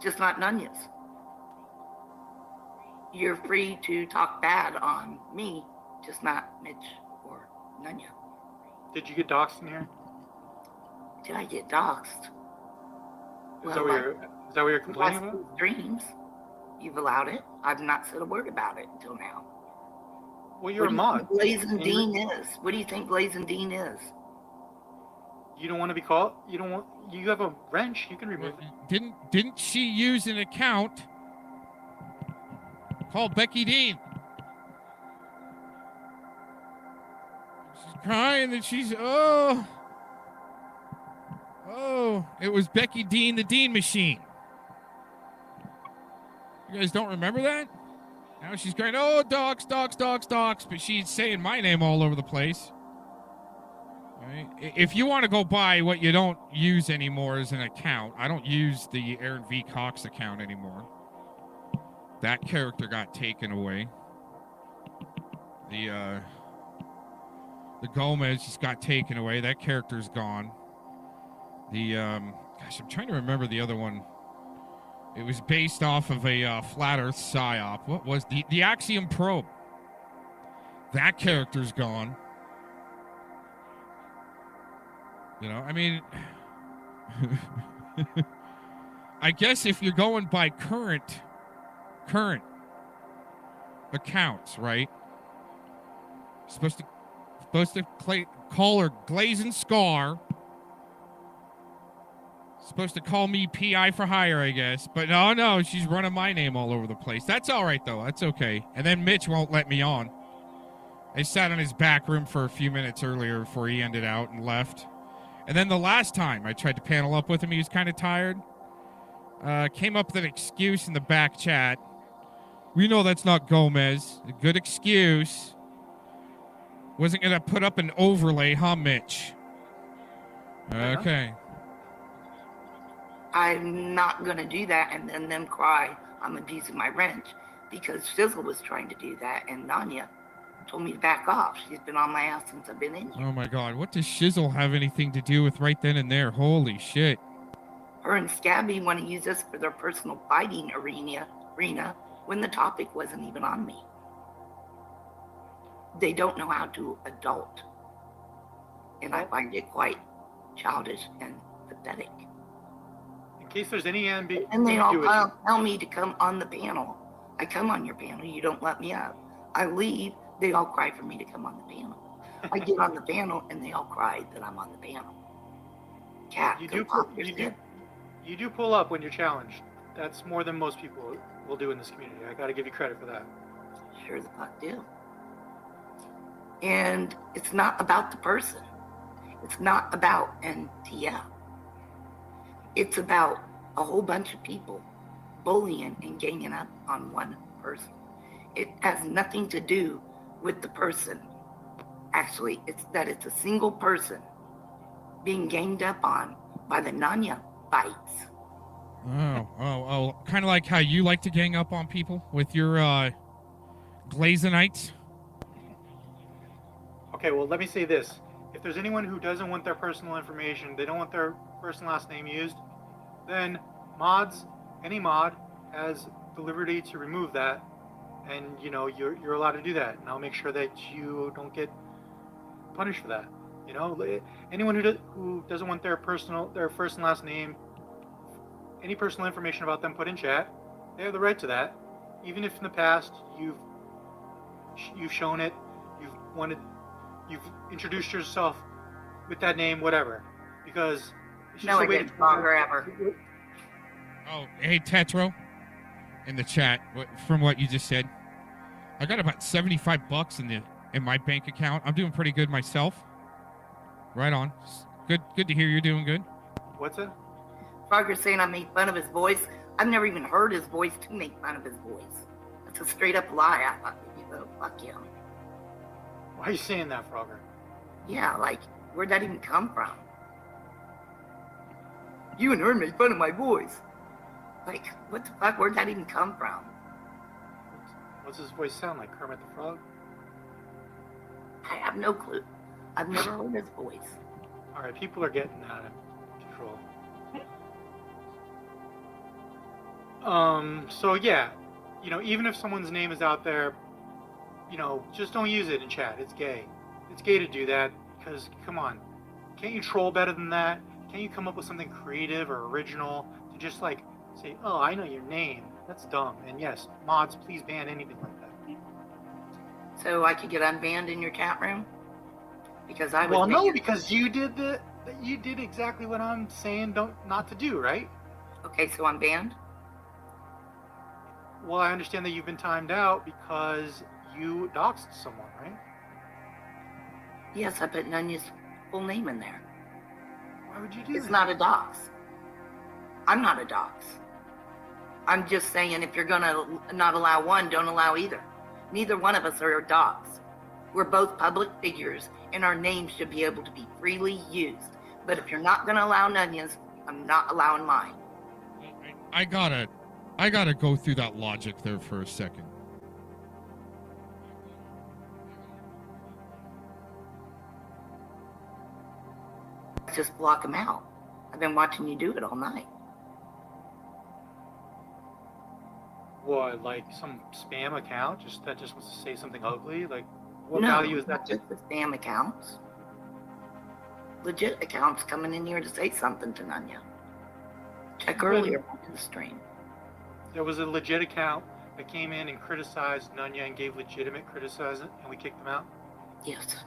just not Nonya's. You're free to talk bad on me, just not Mitch or Nonya. Did you get doxxed in here? Did I get doxxed? Is that what you're complaining about? Dreams. You've allowed it. I've not said a word about it until now. Well, you're a mod. Glazin Dean is. What do you think Glazin Dean is? You don't want to be called? You don't want? You have a wrench. You can remove it. Didn't she use an account called Becky Dean? She's crying and she's it was Becky Dean, the Dean Machine. You guys don't remember that? Now she's crying, dogs, but she's saying my name all over the place. Right? If you want to go by what you don't use anymore as an account, I don't use the Aaron V. Cox account anymore. That character got taken away. The Gomez just got taken away. That character's gone. I'm trying to remember the other one. It was based off of a Flat Earth psyop. What was the Axiom Probe? That character's gone. You know, I mean, I guess if you're going by current accounts, right? Supposed to call her Glazin Scar. Supposed to call me PI for hire, I guess. But no, she's running my name all over the place. That's all right, though. That's okay. And then Mitch won't let me on. I sat in his back room for a few minutes earlier before he ended out and left. And then the last time I tried to panel up with him, he was kind of tired. Came up with an excuse in the back chat. We know that's not Gomez. A good excuse. Wasn't going to put up an overlay, huh, Mitch? Okay. I'm not going to do that and then them cry I'm abusing my wrench, because Sizzle was trying to do that and Nonya told me to back off. She's been on my ass since I've been in here. Oh my God, what does Shizzle have anything to do with right then and there? Holy shit. Her and Scabby want to use this for their personal fighting arena when the topic wasn't even on me. They don't know how to adult. And I find it quite childish and pathetic. In case there's any ambiguity. And they all tell me to come on the panel. I come on your panel, you don't let me up. I leave, they all cry for me to come on the panel. I get on the panel and they all cry that I'm on the panel. Cat, you do pull up when you're challenged. That's more than most people will do in this community. I gotta give you credit for that. Sure the fuck do. And it's not about the person. It's not about NTF. It's about a whole bunch of people bullying and ganging up on one person. It has nothing to do with the person. Actually, it's a single person being ganged up on by the Nonya bites. Oh, kind of like how you like to gang up on people with your Glazinites. Okay, well, let me say this. If there's anyone who doesn't want their personal information, they don't want their first and last name used, then any mod has the liberty to remove that, and you're allowed to do that, and I'll make sure that you don't get punished for that. Anyone who doesn't want their first and last name, any personal information about them put in chat, they have the right to that, even if in the past you've shown it, you've introduced yourself with that name, whatever, because She's still waiting for her. grabber. Oh, hey, Tetro, in the chat, from what you just said, I got about $75 in my bank account. I'm doing pretty good myself. Right on. Good to hear you're doing good. What's it? Frogger's saying I made fun of his voice. I've never even heard his voice to make fun of his voice. That's a straight up lie. I thought, fuck him. Why are you saying that, Frogger? Yeah, like, where'd that even come from? You and her made fun of my voice. Like, what the fuck? Where'd that even come from? What's his voice sound like? Kermit the Frog? I have no clue. I've never heard his voice. All right, people are getting out of control. So yeah, even if someone's name is out there, just don't use it in chat. It's gay. It's gay to do that because, come on, can't you troll better than that? Can't you come up with something creative or original to just like say, oh, I know your name? That's dumb. And yes, mods, please ban anything like that. So I could get unbanned in your chat room? Because I was Well, no, banned. because you did exactly what I'm saying not to do, right? Okay, so I'm banned? Well, I understand that you've been timed out because you doxed someone, right? Yes, I put Nonya's full name in there. Why would you do that? It's not a dox. I'm not a dox. I'm just saying if you're gonna not allow one, don't allow either. Neither one of us are a dox. We're both public figures, and our names should be able to be freely used. But if you're not gonna allow Nonya's, I'm not allowing mine. I gotta go through that logic there for a second. Just block them out. I've been watching you do it all night. What, like some spam account that just wants to say something ugly? Like, what No, value is not that? just the spam accounts. Legit accounts coming in here to say something to Nonya. Check earlier in the stream. There was a legit account that came in and criticized Nonya and gave legitimate criticism, and we kicked them out. Yes.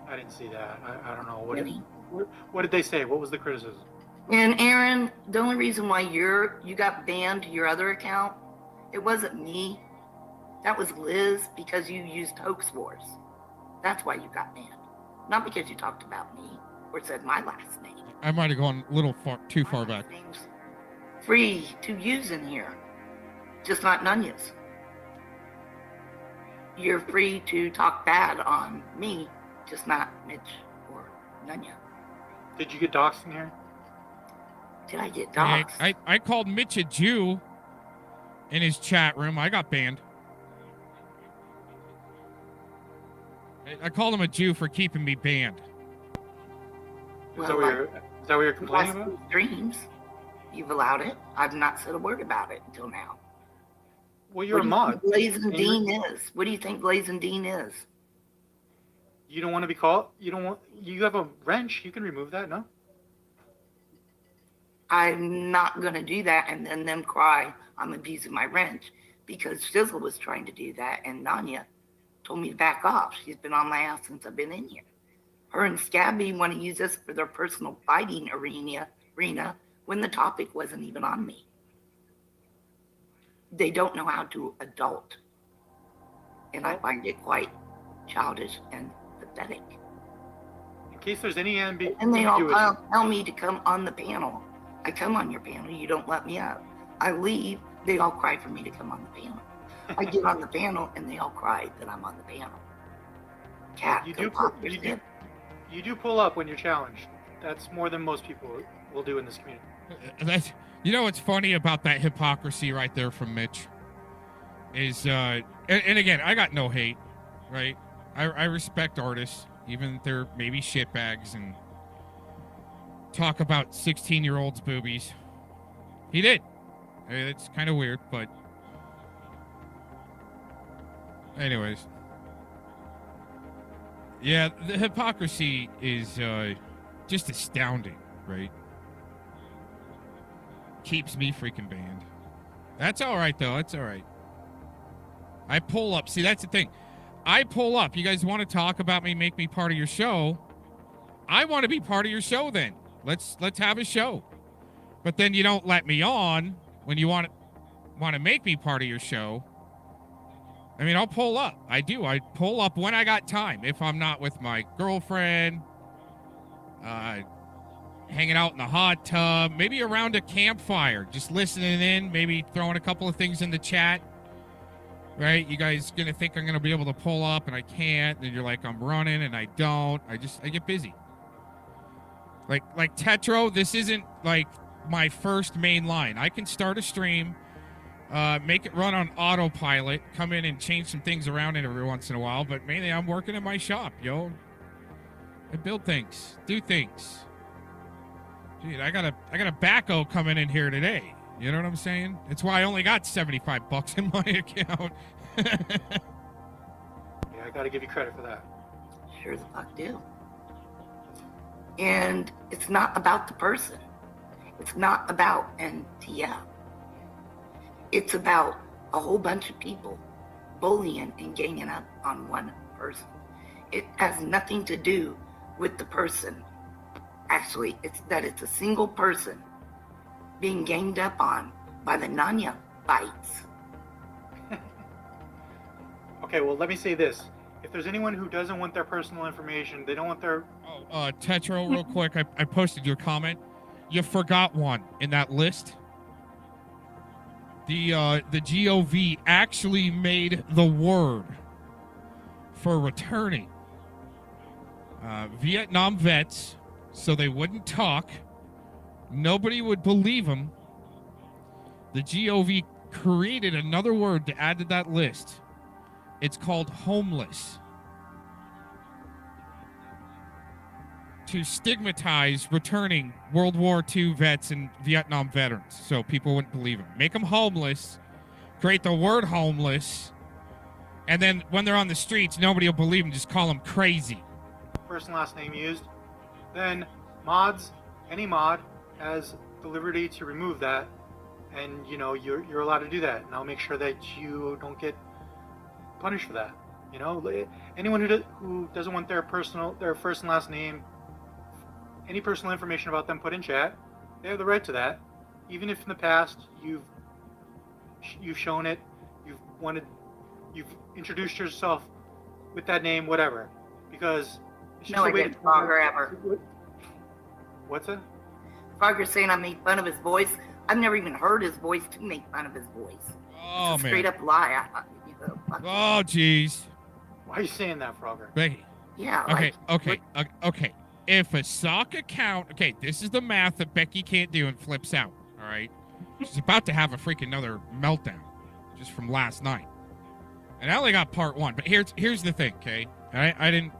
I didn't see that. I don't know. Really? What did they say? What was the criticism? And Aaron, the only reason why you got banned your other account, it wasn't me. That was Liz because you used Hoax Wars. That's why you got banned. Not because you talked about me or said my last name. I might have gone a little too far back. Name's free to use in here, just not Nonya's. You're free to talk bad on me, just not Mitch or Nonya. Did you get doxxed in here? Did I get doxxed? I called Mitch a Jew in his chat room. I got banned. I called him a Jew for keeping me banned. Is that what you're complaining about? Streams. You've allowed it. I've not said a word about it until now. Well, you're a mod. Glazin Dean is. What do you think Glazin Dean is? You don't want to be called? You have a wrench. You can remove that, no? I'm not going to do that and then them cry I'm abusing my wrench because Sizzle was trying to do that and Nonya told me to back off. She's been on my ass since I've been in here. Her and Scabby want to use this for their personal fighting arena when the topic wasn't even on me. They don't know how to adult. And I find it quite childish and pathetic. In case there's any ambiguity. And they all tell me to come on the panel. I come on your panel, you don't let me up. I leave, they all cry for me to come on the panel. I get on the panel and they all cry that I'm on the panel. Cat, you do pull up when you're challenged. That's more than most people will do in this community. You know what's funny about that hypocrisy right there from Mitch is, and again, I got no hate, right? I respect artists, even if they're maybe shitbags and talk about 16-year-olds' boobies. He did. It's kind of weird, but anyways. Yeah, the hypocrisy is just astounding, right? Keeps me freaking banned. That's all right, though. That's all right. I pull up. See, that's the thing. I pull up. You guys want to talk about me, make me part of your show? I want to be part of your show then. Let's have a show. But then you don't let me on when you want to make me part of your show. I mean, I'll pull up. I do. I pull up when I got time. If I'm not with my girlfriend, hanging out in the hot tub, maybe around a campfire, just listening in, maybe throwing a couple of things in the chat. Right? You guys going to think I'm going to be able to pull up and I can't. And you're like, I'm running and I don't. I get busy. Like Tetro, this isn't like my first main line. I can start a stream, make it run on autopilot, come in and change some things around it every once in a while, but mainly I'm working in my shop, yo. I build things, do things. Dude, I got a backhoe coming in here today. You know what I'm saying? It's why I only got $75 in my account. Yeah, I gotta give you credit for that. Sure the fuck do. And it's not about the person. It's not about NTF. It's about a whole bunch of people bullying and ganging up on one person. It has nothing to do with the person. Actually, it's a single person being ganged up on by the Nonya bites. Okay, well, let me say this. If there's anyone who doesn't want their personal information, they don't want their... Tetro, real quick, I posted your comment. You forgot one in that list. The GOV actually made the word for returning Vietnam vets so they wouldn't talk. Nobody would believe them. The GOV created another word to add to that list. It's called homeless. To stigmatize returning World War II vets and Vietnam veterans so people wouldn't believe them. Make them homeless, create the word homeless, and then when they're on the streets, nobody will believe them, just call them crazy. First and last name used, then any mod has the liberty to remove that, and you know you're allowed to do that, and I'll make sure that you don't get punished for that. You know, anyone who doesn't want their first and last name, any personal information about them put in chat, they have the right to that, even if in the past you've shown it, you've introduced yourself with that name, whatever, because it's just No, a I way didn't, Frogger, ever. What's that? Frogger's saying I made fun of his voice. I've never even heard his voice to make fun of his voice. Oh, it's a man. straight up lie. Oh, jeez. Why are you saying that, Frogger? Becky. Yeah. Okay. If a sock account, okay, this is the math that Becky can't do and flips out, all right? She's about to have a freaking another meltdown just from last night. And I only got part one, but here's the thing, okay? I didn't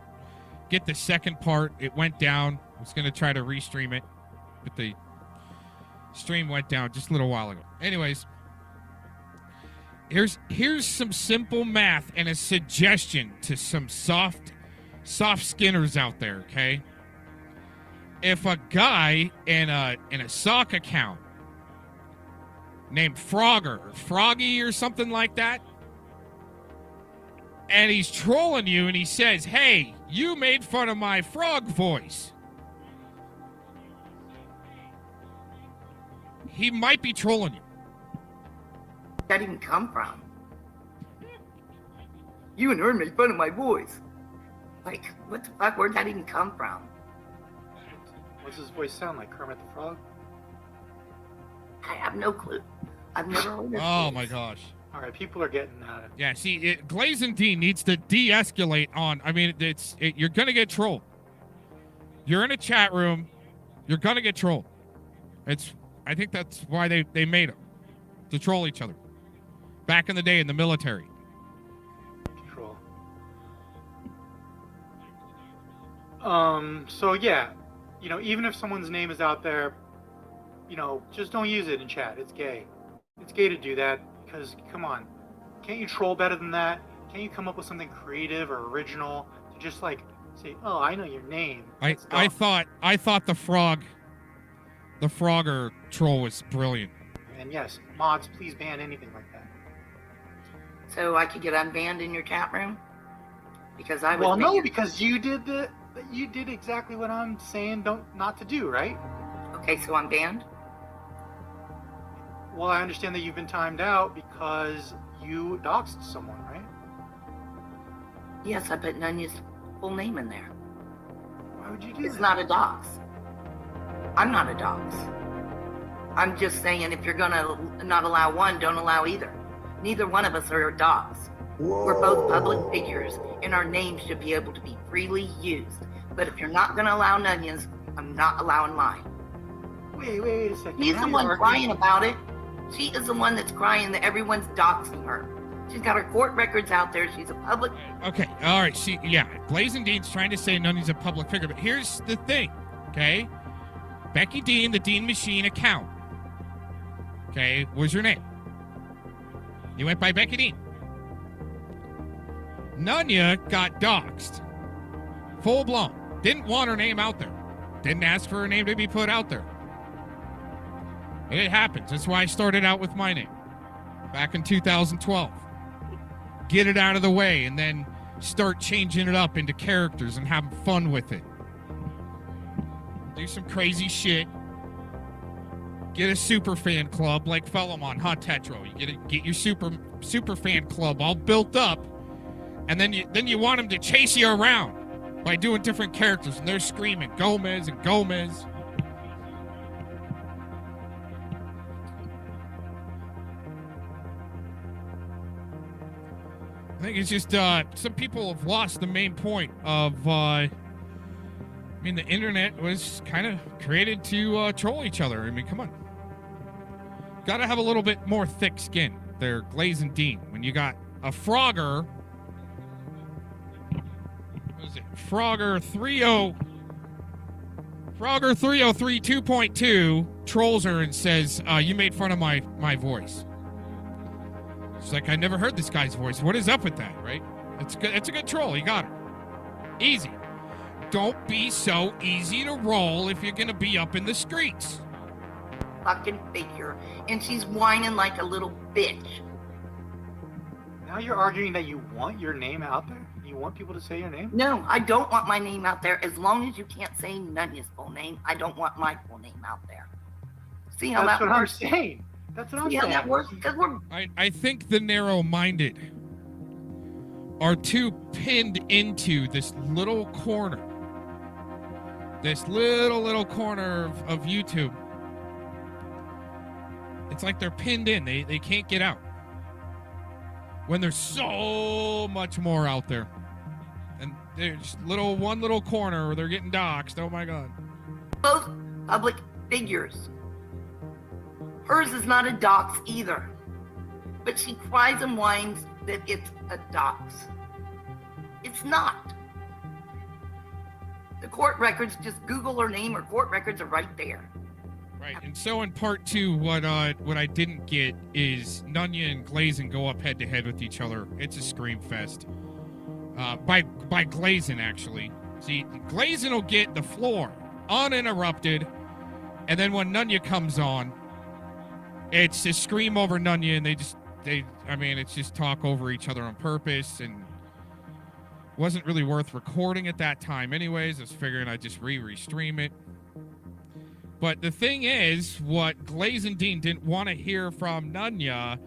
get the second part. It went down. I was going to try to restream it, but the stream went down just a little while ago. Anyways, here's some simple math and a suggestion to some soft skinners out there, okay? If a guy in a sock account named Frogger or Froggy or something like that, and he's trolling you and he says, hey, you made fun of my frog voice, he might be trolling you. Where'd that even come from? You and her made fun of my voice. Like, what the fuck? Where'd that even come from? What's his voice sound like? Kermit the Frog? I have no clue. I've never heard this. Oh my gosh. All right, people are getting Yeah, see, Glazin D needs to de-escalate on. I mean, you're gonna get trolled. You're in a chat room, you're gonna get trolled. I think that's why they made them, to troll each other. Back in the day in the military. Troll. So yeah, you know, even if someone's name is out there, you know, just don't use it in chat. It's gay. It's gay to do that because, come on, can't you troll better than that? Can't you come up with something creative or original to just like say, "Oh, I know your name." I thought the Frogger troll was brilliant. And yes, mods, please ban anything like that. So I could get unbanned in your chat room? Because I was Well, no, banned. because you did exactly what I'm saying not to do, right? Okay, so I'm banned? Well, I understand that you've been timed out because you doxed someone, right? Yes, I put Nonya's full name in there. Why would you do It's that? not a dox. I'm not a dox. I'm just saying if you're gonna not allow one, don't allow either. Neither one of us are a dox. We're both public figures, and our names should be able to be freely used. But if you're not gonna allow Nonya's, I'm not allowing mine. Wait a second. She's Now the you're one arguing- crying about it. She is the one that's crying that everyone's doxing her. She's got her court records out there. She's a public. Okay, all right. Glazin Dean's trying to say Nonya's a public figure, but here's the thing, okay? Becky Dean, the Dean Machine account, okay, was your name. You went by Becky Dean. Nonya got doxxed. Full blown. Didn't want her name out there. Didn't ask for her name to be put out there. It happens. That's why I started out with my name back in 2012. Get it out of the way and then start changing it up into characters and having fun with it. Do some crazy shit. Get a super fan club like Fellamon, Hot Tetro. You get your super fan club all built up, and then you want them to chase you around by doing different characters, and they're screaming Gomez and Gomez. I think it's just some people have lost the main point of the internet was kind of created to troll each other. I mean, come on. Got to have a little bit more thick skin there, Glazin Dean. When you got a Frogger, what is it? Frogger 303 2.2 trolls her and says, you made fun of my voice. She's like, I never heard this guy's voice. What is up with that, right? It's good. It's a good troll. You got her. Easy. Don't be so easy to roll if you're going to be up in the streets. Fucking figure, and she's whining like a little bitch. Now you're arguing that you want your name out there? You want people to say your name? No, I don't want my name out there. As long as you can't say Nonya's full name, I don't want my full name out there. See how That's that what works? I'm saying. That's what I'm See saying. how that works? Because we're I think the narrow-minded are too pinned into this little corner. This little corner of YouTube. It's like they're pinned in. They can't get out. When there's so much more out there. And there's one little corner where they're getting doxxed. Oh my God. both public figures. Hers is not a dox either. But she cries and whines that it's a dox. It's not. The court records, just Google her name, her court records are right there. Right, and so in part two, what I didn't get is Nonya and Glazin go up head to head with each other. It's a scream fest. By Glazin, actually. See, Glazin will get the floor uninterrupted, and then when Nonya comes on, it's a scream over Nonya, and it's just talk over each other on purpose, and wasn't really worth recording at that time anyways. I was figuring I'd just re-stream it. But the thing is, what Glazin Dean didn't want to hear from Nonya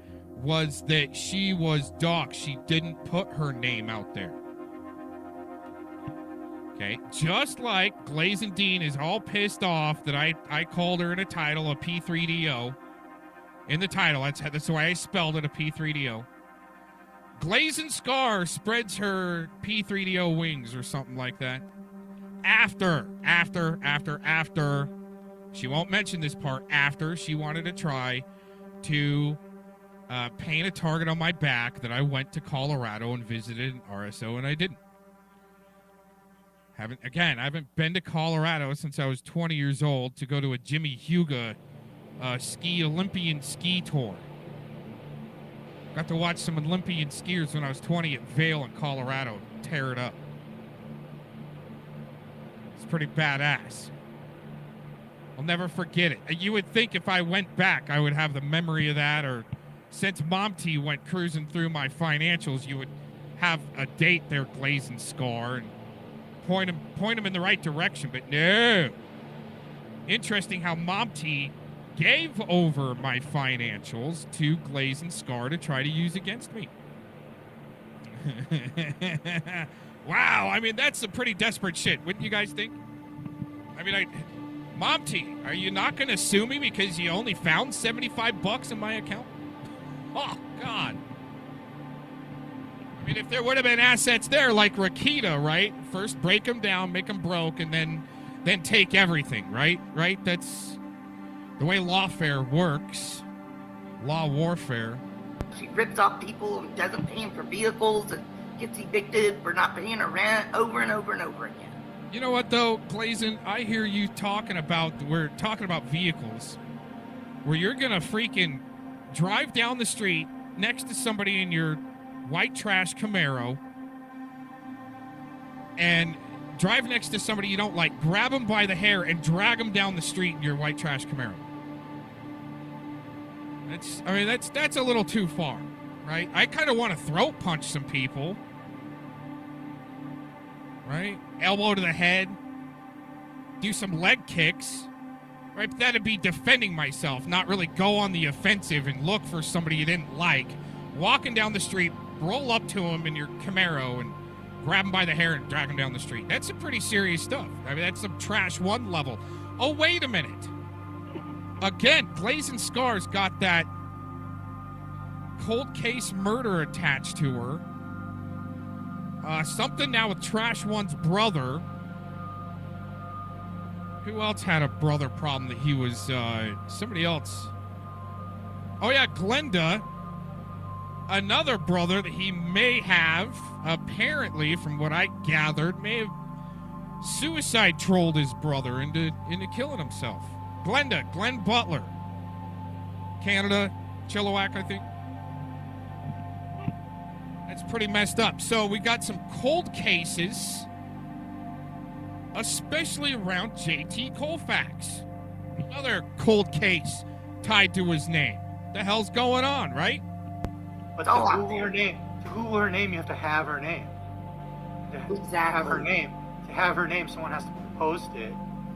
was that she was doxxed. She didn't put her name out there. Okay, just like Glazin Dean is all pissed off that I called her in a title a P3DO. In the title, that's the way I spelled it, a P3DO. Glazin Scar spreads her P3DO wings or something like that. After. She won't mention this part. After she wanted to try to paint a target on my back that I went to Colorado and visited an RSO, and I didn't. I haven't been to Colorado since I was 20 years old to go to a Jimmy Huga Olympian ski tour. Got to watch some Olympian skiers when I was 20 at Vail in Colorado tear it up. It's pretty badass. I'll never forget it. You would think if I went back, I would have the memory of that, or since Mom T went cruising through my financials, you would have a date there, Glazin Scar, and point him in the right direction, but no. Interesting how Mom T gave over my financials to Glazin Scar to try to use against me. Wow, I mean, that's some pretty desperate shit, wouldn't you guys think? I mean, Mom T, are you not going to sue me because you only found $75 in my account? Oh, God. I mean, if there would have been assets there like Rakita, right? First break them down, make them broke, and then take everything, right? Right? That's the way lawfare works. Law warfare. She rips off people and doesn't pay them for vehicles and gets evicted for not paying her rent over and over and over again. You know what, though, Glazin? I hear you talking about, we're talking about vehicles where you're going to freaking drive down the street next to somebody in your white trash Camaro and drive next to somebody you don't like, grab them by the hair and drag them down the street in your white trash Camaro. That's a little too far, right? I kind of want to throat punch some people, right? Elbow to the head, do some leg kicks, right? But that'd be defending myself, not really go on the offensive and look for somebody you didn't like. Walking down the street, roll up to him in your Camaro and grab him by the hair and drag him down the street. That's some pretty serious stuff. I mean, that's some trash one level. Oh, wait a minute. Again, Glazin Scar's got that cold case murder attached to her. Something now with Trash One's brother. Who else had a brother problem that he was, somebody else? Oh, yeah, Glenda. Another brother that he may have, apparently, from what I gathered, may have suicide trolled his brother into killing himself. Glenn Butler. Canada, Chilliwack, I think. That's pretty messed up. So we got some cold cases, especially around JT Colfax. Another cold case tied to his name. The hell's going on, right? But to Google her name, you have to have her name. To have her name. To have her name, someone has to post it.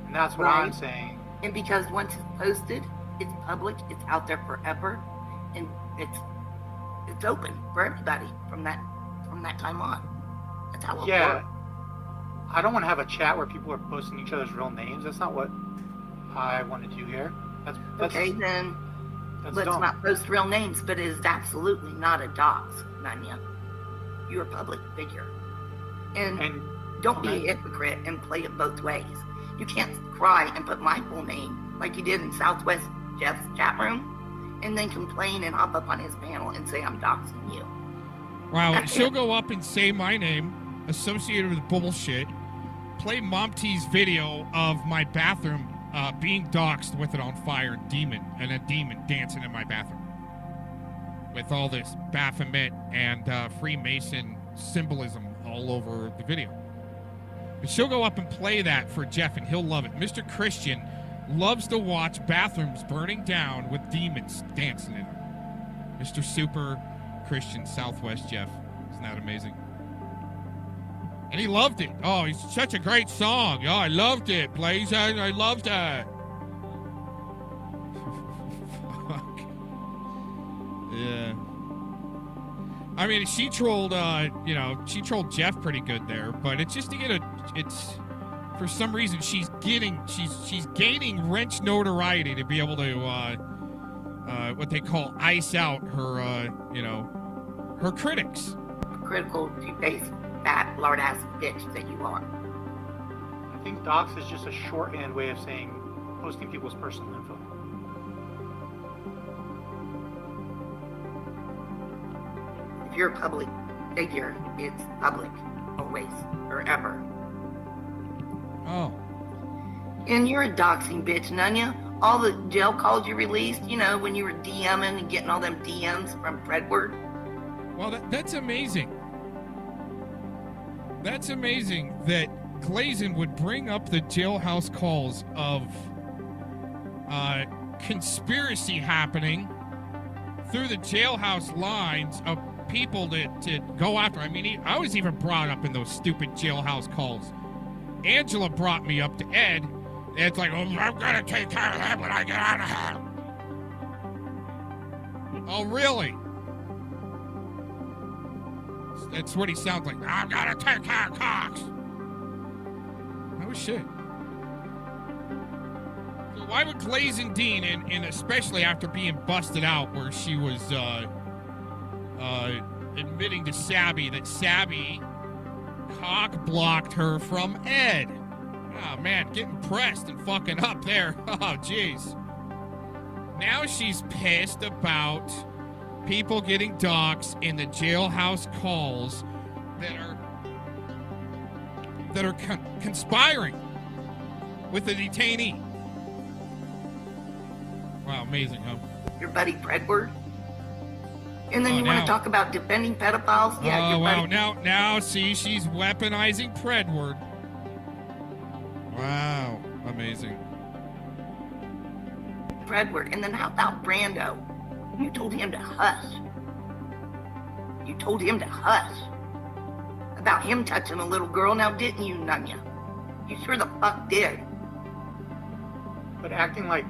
And that's what I'm saying. And because once it's posted, it's public, it's out there forever, and it's open for everybody from that time on. That's how it works. I don't want to have a chat where people are posting each other's real names. That's not what I want to do here. That's okay, then let's dumb. not post real names, but it is absolutely not a dox, Nonya. You're a public figure. And don't be a hypocrite and play it both ways. You can't cry and put my full name like you did in Southwest Jeff's chat room and then complain and hop up on his panel and say I'm doxing you. Wow, she'll go up and say my name associated with bullshit, play Mom T's video of my bathroom being doxed with it on fire, and a demon dancing in my bathroom with all this Baphomet and Freemason symbolism all over the video. But she'll go up and play that for Jeff, and he'll love it. Mr. Christian loves to watch bathrooms burning down with demons dancing in them. Mr. Super Christian Southwest Jeff. Isn't that amazing? And he loved it. Oh, it's such a great song. Oh, I loved it. Blaze, I loved that. Fuck. Yeah. I mean, she trolled, she trolled Jeff pretty good there, but it's just to get it's, for some reason, she's gaining wrench notoriety to be able to, what they call ice out her, her critics. Critical, two-faced, fat, lard-ass bitch that you are. I think dox is just a shorthand way of saying posting people's personal info. If you're a public figure, it's public, always, forever. Oh. And you're a doxing bitch, Nonya. All the jail calls you released, when you were DMing and getting all them DMs from Fredward. Well, that's amazing. That's amazing that Glazin would bring up the jailhouse calls of conspiracy happening through the jailhouse lines of people to go after. I mean, I was even brought up in those stupid jailhouse calls. Angela brought me up to Ed, It's like, oh, I'm gonna take care of that when I get out of here. Oh, really? That's what he sounds like. I'm gonna take care of Cox. Oh, shit. So why would Glazin Dean, and especially after being busted out where she was admitting to Sabby that Sabby cock blocked her from Ed? Oh, man, getting pressed and fucking up there. Oh, jeez. Now she's pissed about people getting doxxed in the jailhouse calls that are conspiring with the detainee. Wow, amazing, huh? Your buddy Predward. And then you want to talk about defending pedophiles? Yeah, oh, wow. Now, see, she's weaponizing Predward. Wow, amazing. Predward. And then how about Brando? You told him to hush. You told him to hush. About him touching a little girl, now didn't you, Nonya? You sure the fuck did. But acting like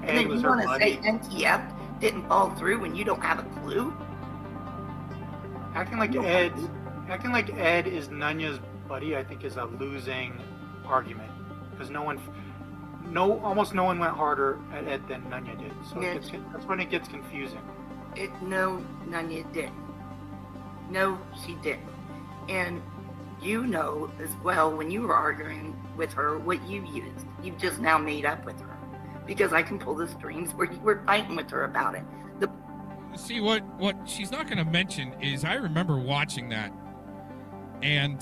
And then you want to say NTF didn't fall through when you don't have a clue? Acting like Ed is Nonya's buddy, I think, is a losing argument, because almost no one went harder at Ed than Nonya did. So that's when it gets confusing. No, Nonya didn't. No, she didn't. And you know as well, when you were arguing with her, what you used. You've just now made up with her. Because I can pull the strings where you were fighting with her about it. See, what she's not going to mention is I remember watching that and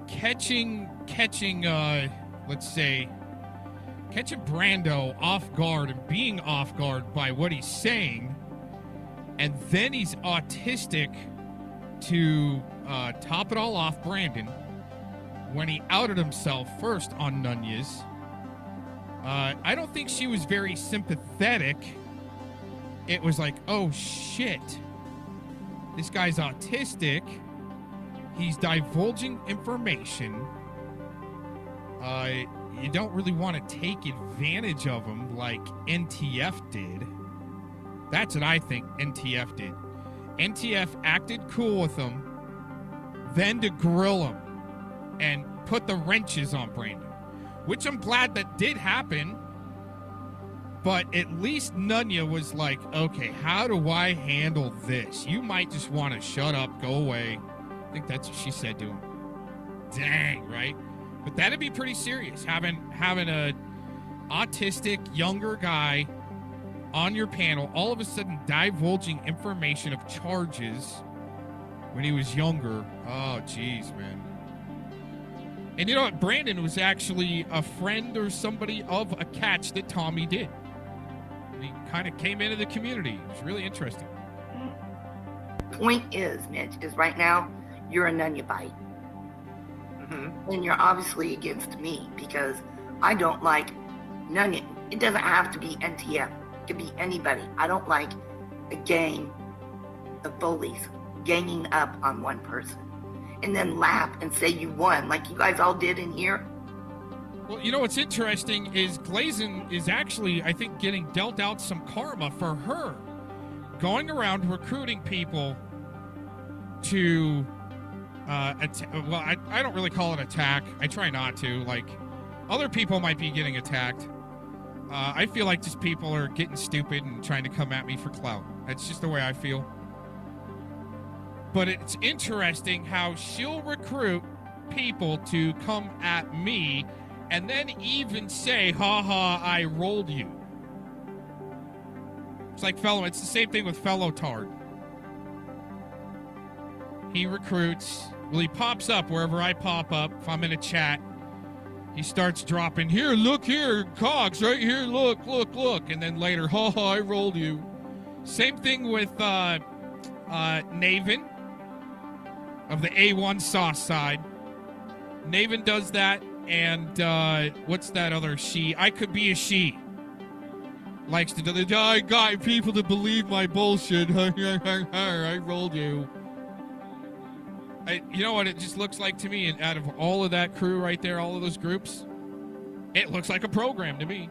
catching Brando off guard and being off guard by what he's saying, and then he's autistic to top it all off, Brandon, when he outed himself first on Nunez. I don't think she was very sympathetic. It was like, oh shit, this guy's autistic. He's divulging information. You don't really want to take advantage of him like NTF did. That's what I think NTF did. NTF acted cool with him, then to grill him and put the wrenches on Brandon, which I'm glad that did happen. But at least Nonya was like, okay, how do I handle this? You might just want to shut up, go away. I think that's what she said to him. Dang, right? But that'd be pretty serious, having a autistic younger guy on your panel, all of a sudden divulging information of charges when he was younger. Oh, jeez, man. And you know what? Brandon was actually a friend or somebody of a catch that Tommy did. And he kind of came into the community. It was really interesting. Point is, Mitch, is right now you're a Nonya bite. Mm-hmm. And you're obviously against me because I don't like Nonya. It doesn't have to be NTF. It could be anybody. I don't like a gang of bullies ganging up on one person and then laugh and say you won like you guys all did in here. Well, you know what's interesting is Glazin is actually, I think, getting dealt out some karma for her going around recruiting people to I don't really call it attack. I try not to. Like, other people might be getting attacked. I feel like just people are getting stupid and trying to come at me for clout. That's just the way I feel. But it's interesting how she'll recruit people to come at me and then even say, haha, I rolled you. It's like it's the same thing with Fellow Tard. He recruits, he pops up wherever I pop up. If I'm in a chat, he starts dropping, here, look here, Cox, right here, look. And then later, haha, I rolled you. Same thing with Naven of the A1 sauce side. Naven does that, and what's that other she? I could be a she. Likes to do the I got people to believe my bullshit. I rolled you. You know what it just looks like to me, and out of all of that crew right there, all of those groups, It looks like a program to me.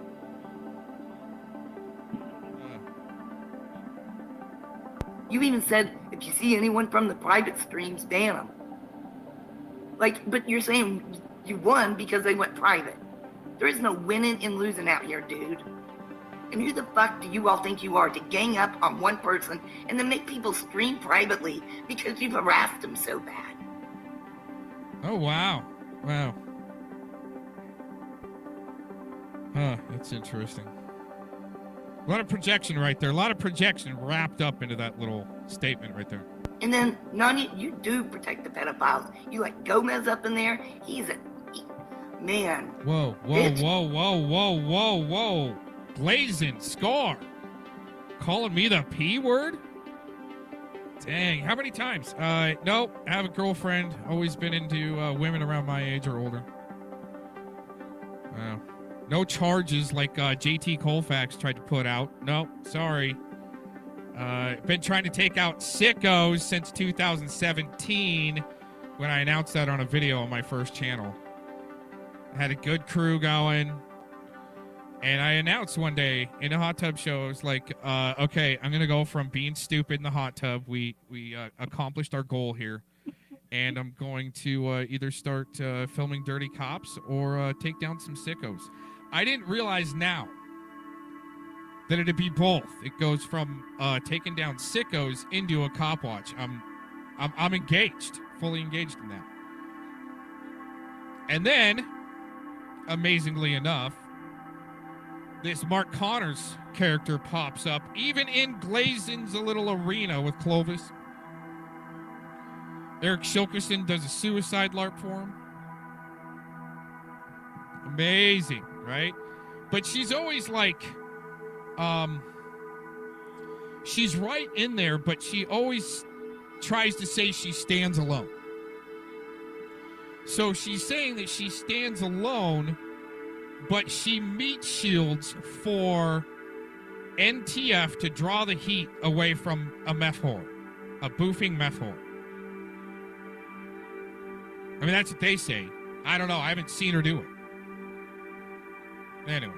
You even said if you see anyone from the private streams, ban them. Like, but you're saying you won because they went private. There is no winning and losing out here, dude. And who the fuck do you all think you are to gang up on one person and then make people stream privately because you've harassed them so bad? Oh, wow. Wow. Huh, that's interesting. A lot of projection right there. A lot of projection wrapped up into that little statement right there. And then, Nonya, you do protect the pedophiles. You like Gomez up in there. Man. Whoa, whoa, bitch. whoa, whoa, whoa, whoa, whoa. Glazin, Scar. Calling me the P word? Dang, how many times? No, I have a girlfriend. Always been into women around my age or older. Wow. No charges like JT Colfax tried to put out. No, sorry. Been trying to take out sickos since 2017 when I announced that on a video on my first channel. I had a good crew going. And I announced one day in a hot tub show, I was like, okay, I'm going to go from being stupid in the hot tub. We accomplished our goal here. And I'm going to either start filming dirty cops or take down some sickos. I didn't realize now that it'd be both. It goes from taking down sickos into a cop watch. I'm engaged, fully engaged in that. And then, amazingly enough, this Mark Connors character pops up, even in Glazin's little arena with Clovis. Eric Shilkerson does a suicide LARP for him. Amazing, right? But she's always like, she's right in there, but she always tries to say she stands alone. So she's saying that she stands alone, but she meat shields for NTF to draw the heat away from a meth whore, a boofing meth whore. I mean, that's what they say. I don't know. I haven't seen her do it. Anyway.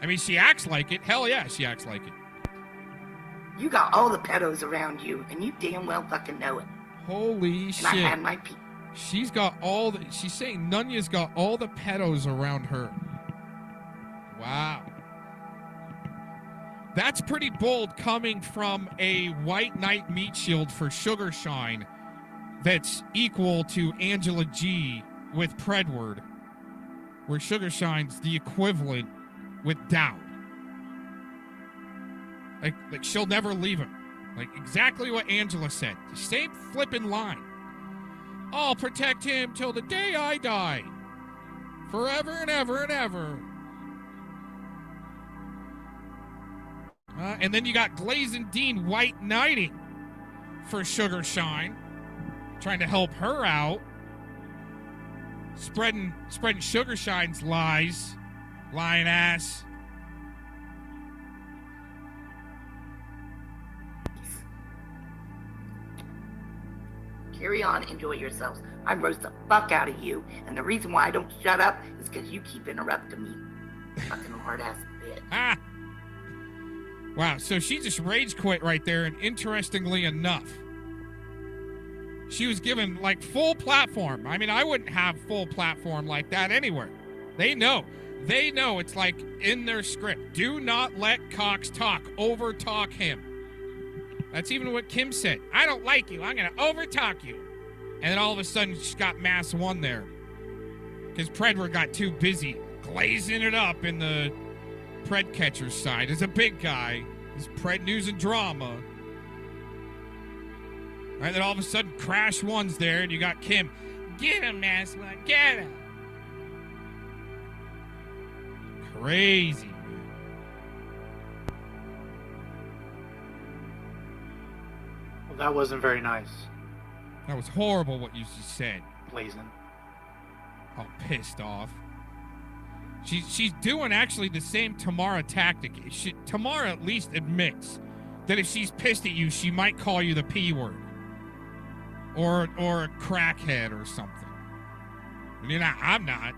I mean, she acts like it. Hell yeah, she acts like it. You got all the pedos around you, and you damn well fucking know it. Holy shit. And I had my people. She's got all the... She's saying Nunya's got all the pedos around her. Wow. That's pretty bold coming from a white knight meat shield for Sugar Shine that's equal to Angela G with Predward, where Sugar Shine's the equivalent with Dowd. Like she'll never leave him. Like exactly what Angela said. The same flipping line. I'll protect him till the day I die. Forever and ever and ever. And then you got Glazin Dean white knighting for Sugar Shine, trying to help her out, spreading Sugar Shine's lies, lying ass. Carry on, enjoy yourselves. I roast the fuck out of you, and the reason why I don't shut up is because you keep interrupting me. Fucking hard ass bitch. Ah. Wow, so she just rage quit right there, and interestingly enough, she was given like full platform. I mean, I wouldn't have full platform like that anywhere. They know it's like in their script. Do not let Cox talk. Over talk him. That's even what Kim said. I don't like you. I'm going to over talk you. And then all of a sudden she's got Mass 1 there. Because Predward got too busy glazing it up in the Pred catcher's side. As a big guy. He's Pred news and drama. Right, then all of a sudden Crash 1's there and you got Kim. Get him, Mass 1. Get him. Crazy. Well, that wasn't very nice. That was horrible what you just said. Glazin. I'm pissed off. She's doing actually the same Tamara tactic. Tamara at least admits that if she's pissed at you, she might call you the P word. Or a crackhead or something. You know, I'm not.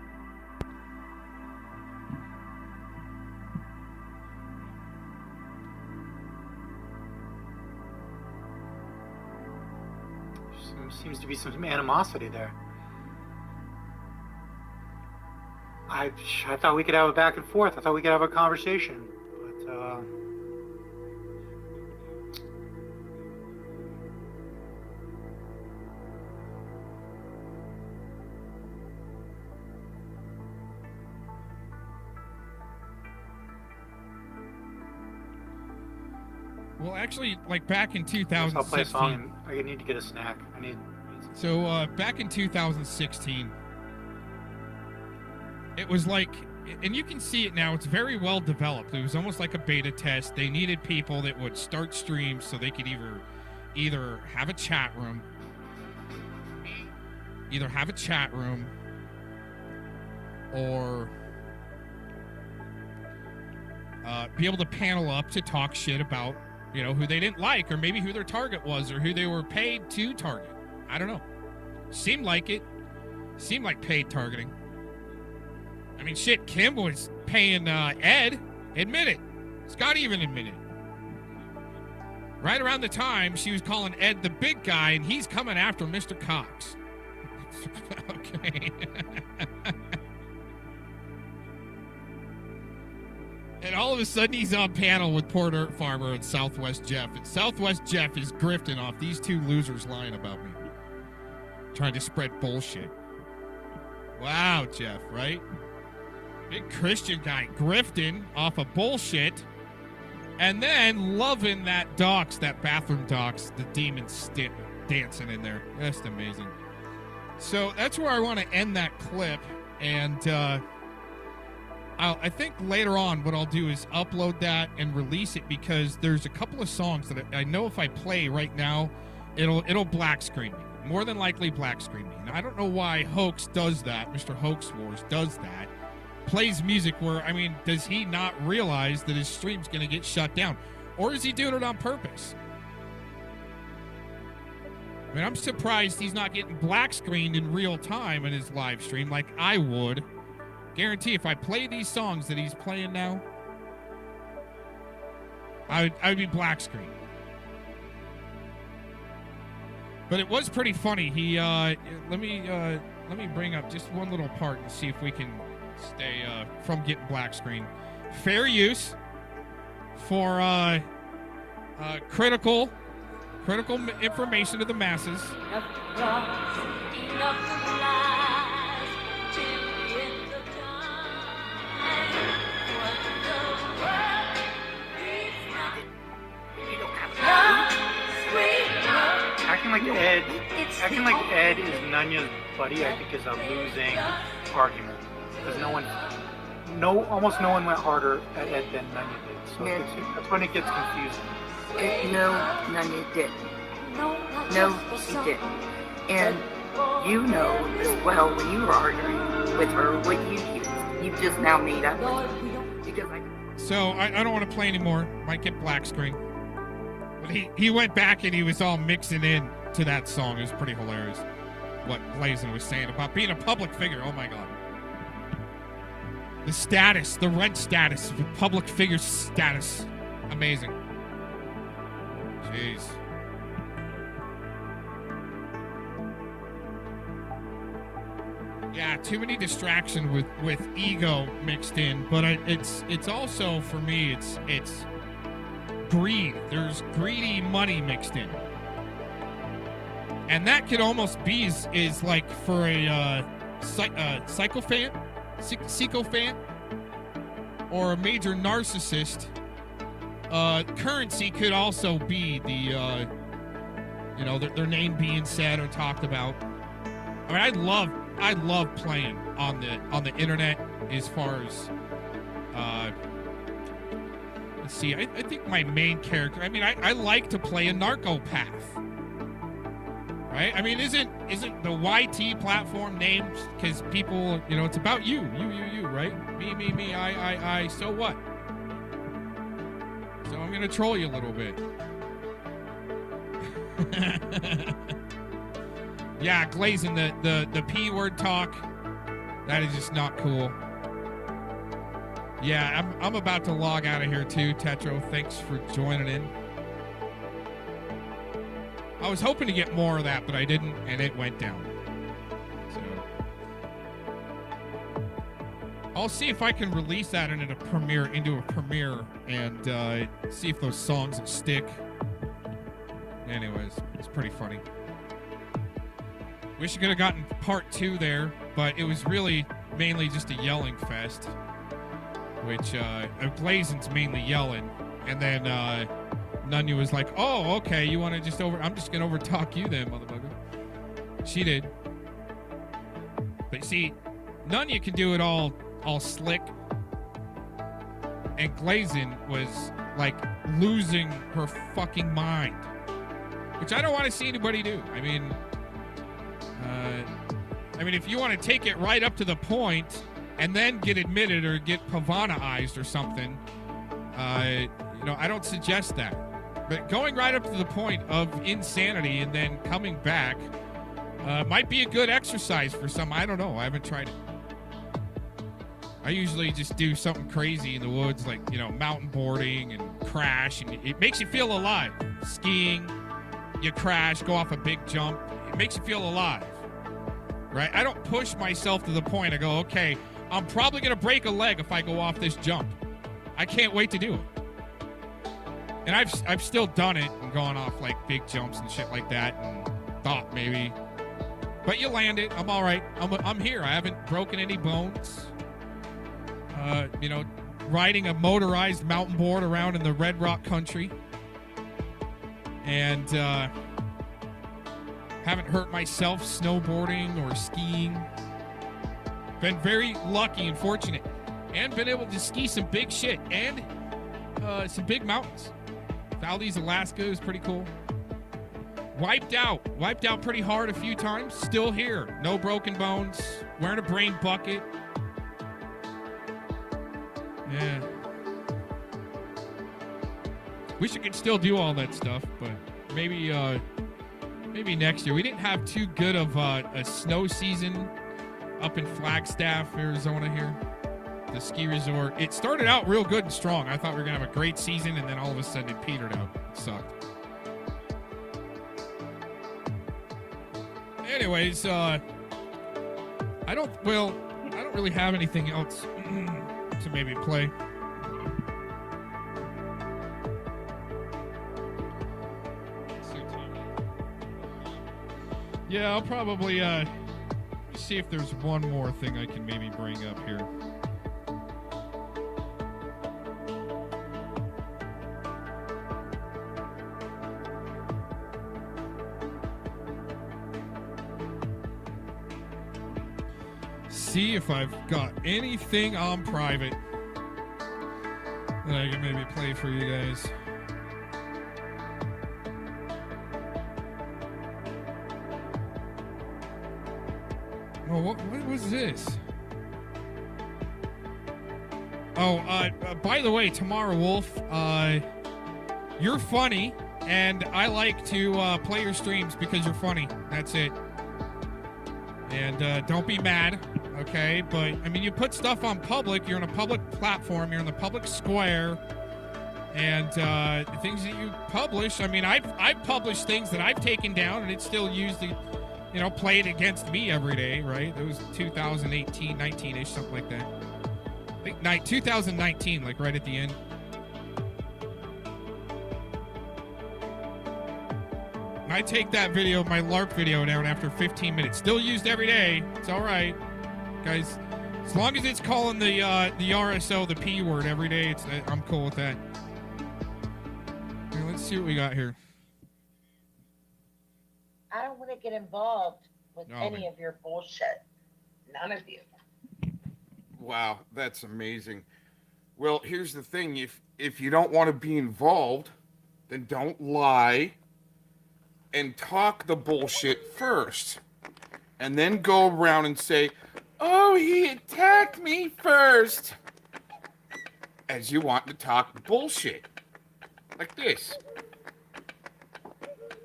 be some animosity there. I thought we could have a back and forth. I thought we could have a conversation. But, Well, actually, like back in 2016. I'll play a song and I need to get a snack. So back in 2016, it was like, and you can see it now, it's very well developed. It was almost like a beta test. They needed people that would start streams so they could either have a chat room, or be able to panel up to talk shit about, who they didn't like, or maybe who their target was, or who they were paid to target. I don't know. Seemed like it. Seemed like paid targeting. I mean, shit, Kim was paying Ed. Admit it. Scott even admitted it. Right around the time she was calling Ed the big guy, and he's coming after Mr. Cox. Okay. And all of a sudden, he's on panel with Port Earth Farmer and Southwest Jeff. And Southwest Jeff is grifting off these two losers lying about me. Trying to spread bullshit. Wow, Jeff, right? Big Christian guy grifting off of bullshit. And then loving that bathroom docs, the demons dancing in there. That's amazing. So that's where I want to end that clip. And I think later on what I'll do is upload that and release it, because there's a couple of songs that I know if I play right now, it'll black screen me. More than likely black screen me. And I don't know why Hoax does that. Mr. Hoax Wars does that. Plays music where, does he not realize that his stream's going to get shut down? Or is he doing it on purpose? I'm surprised he's not getting black screened in real time in his live stream like I would. Guarantee if I play these songs that he's playing now, I would be black screened. But it was pretty funny. He let me bring up just one little part and see if we can stay from getting black screen. Fair use for critical information to the masses. Acting like Ed is Nonya's buddy, I think is a losing argument, because almost no one went harder at Ed than Nonya did. So that's when it gets confusing. No, Nonya didn't. No, she didn't. And you know as well, when you were arguing with her, what you used. You just now made up with it. So I don't want to play anymore. Might get black screen. But he went back and he was all mixing in to that song. It was pretty hilarious what Glazin was saying about being a public figure. Oh my God. The rent status, the public figure status. Amazing. Jeez. Yeah, too many distractions with ego mixed in, but it's also, for me, it's greed. There's greedy money mixed in. And that could almost be is like for a sycophant or a major narcissist. Currency could also be the their name being said or talked about. I love playing on the internet as far as let's see, I think my main character, I like to play a narcopath. Right? Isn't the YT platform named because people, it's about you, right? Me, I, so what? So I'm gonna troll you a little bit. Yeah, Glazin, the P word talk, that is just not cool. Yeah, I'm about to log out of here too, Tetro. Thanks for joining in. I was hoping to get more of that, but I didn't, and it went down. So I'll see if I can release that into a premiere, and see if those songs will stick. Anyways, it's pretty funny. Wish you could have gotten part 2 there, but it was really mainly just a yelling fest, which Glazin's mainly yelling, and then Nonya was like, "Oh, okay, you want to just I'm just gonna overtalk you then, motherfucker." She did, but see, Nonya can do it all slick, and Glazin was like losing her fucking mind, which I don't want to see anybody do. I mean, if you want to take it right up to the point and then get admitted or get Pavana-ized or something, I don't suggest that. But going right up to the point of insanity and then coming back might be a good exercise for some. I don't know. I haven't tried it. I usually just do something crazy in the woods, like, mountain boarding and crash, and it makes you feel alive. Skiing, you crash, go off a big jump. It makes you feel alive. Right? I don't push myself to the point. I go, okay, I'm probably going to break a leg if I go off this jump. I can't wait to do it. And I've still done it and gone off like big jumps and shit like that and thought maybe. But you land it. I'm all right. I'm here. I haven't broken any bones. Riding a motorized mountain board around in the Red Rock country. And haven't hurt myself snowboarding or skiing. Been very lucky and fortunate. And been able to ski some big shit and some big mountains. Valdez, Alaska is pretty cool. Wiped out pretty hard a few times. Still here. No broken bones. Wearing a brain bucket. Yeah. Wish I could still do all that stuff, but maybe next year. We didn't have too good of a snow season up in Flagstaff, Arizona here. The ski resort. It started out real good and strong. I thought we were going to have a great season, and then all of a sudden it petered out. It sucked. Anyways, I don't really have anything else to maybe play. Yeah, I'll probably see if there's one more thing I can maybe bring up here. See if I've got anything on private that I can maybe play for you guys. Oh, what was this? Oh, by the way, Tamara Wolf, you're funny, and I like to play your streams because you're funny. That's it. And don't be mad, okay? But, I mean, you put stuff on public. You're on a public platform. You're in the public square. And the things that you publish, I mean, I've published things that I've taken down, and it's still used to, play it against me every day, right? It was 2018, 19-ish, something like that. I think 2019, like right at the end. I take that video, my LARP video, down after 15 minutes. Still used every day. It's all right, guys. As long as it's calling the RSO the P word every day, I'm cool with that. Okay, let's see what we got here. I don't want to get involved with any of your bullshit. None of you. Wow, that's amazing. Well, here's the thing. If you don't want to be involved, then don't lie and talk the bullshit first. And then go around and say, "Oh, he attacked me first," as you want to talk bullshit. Like this.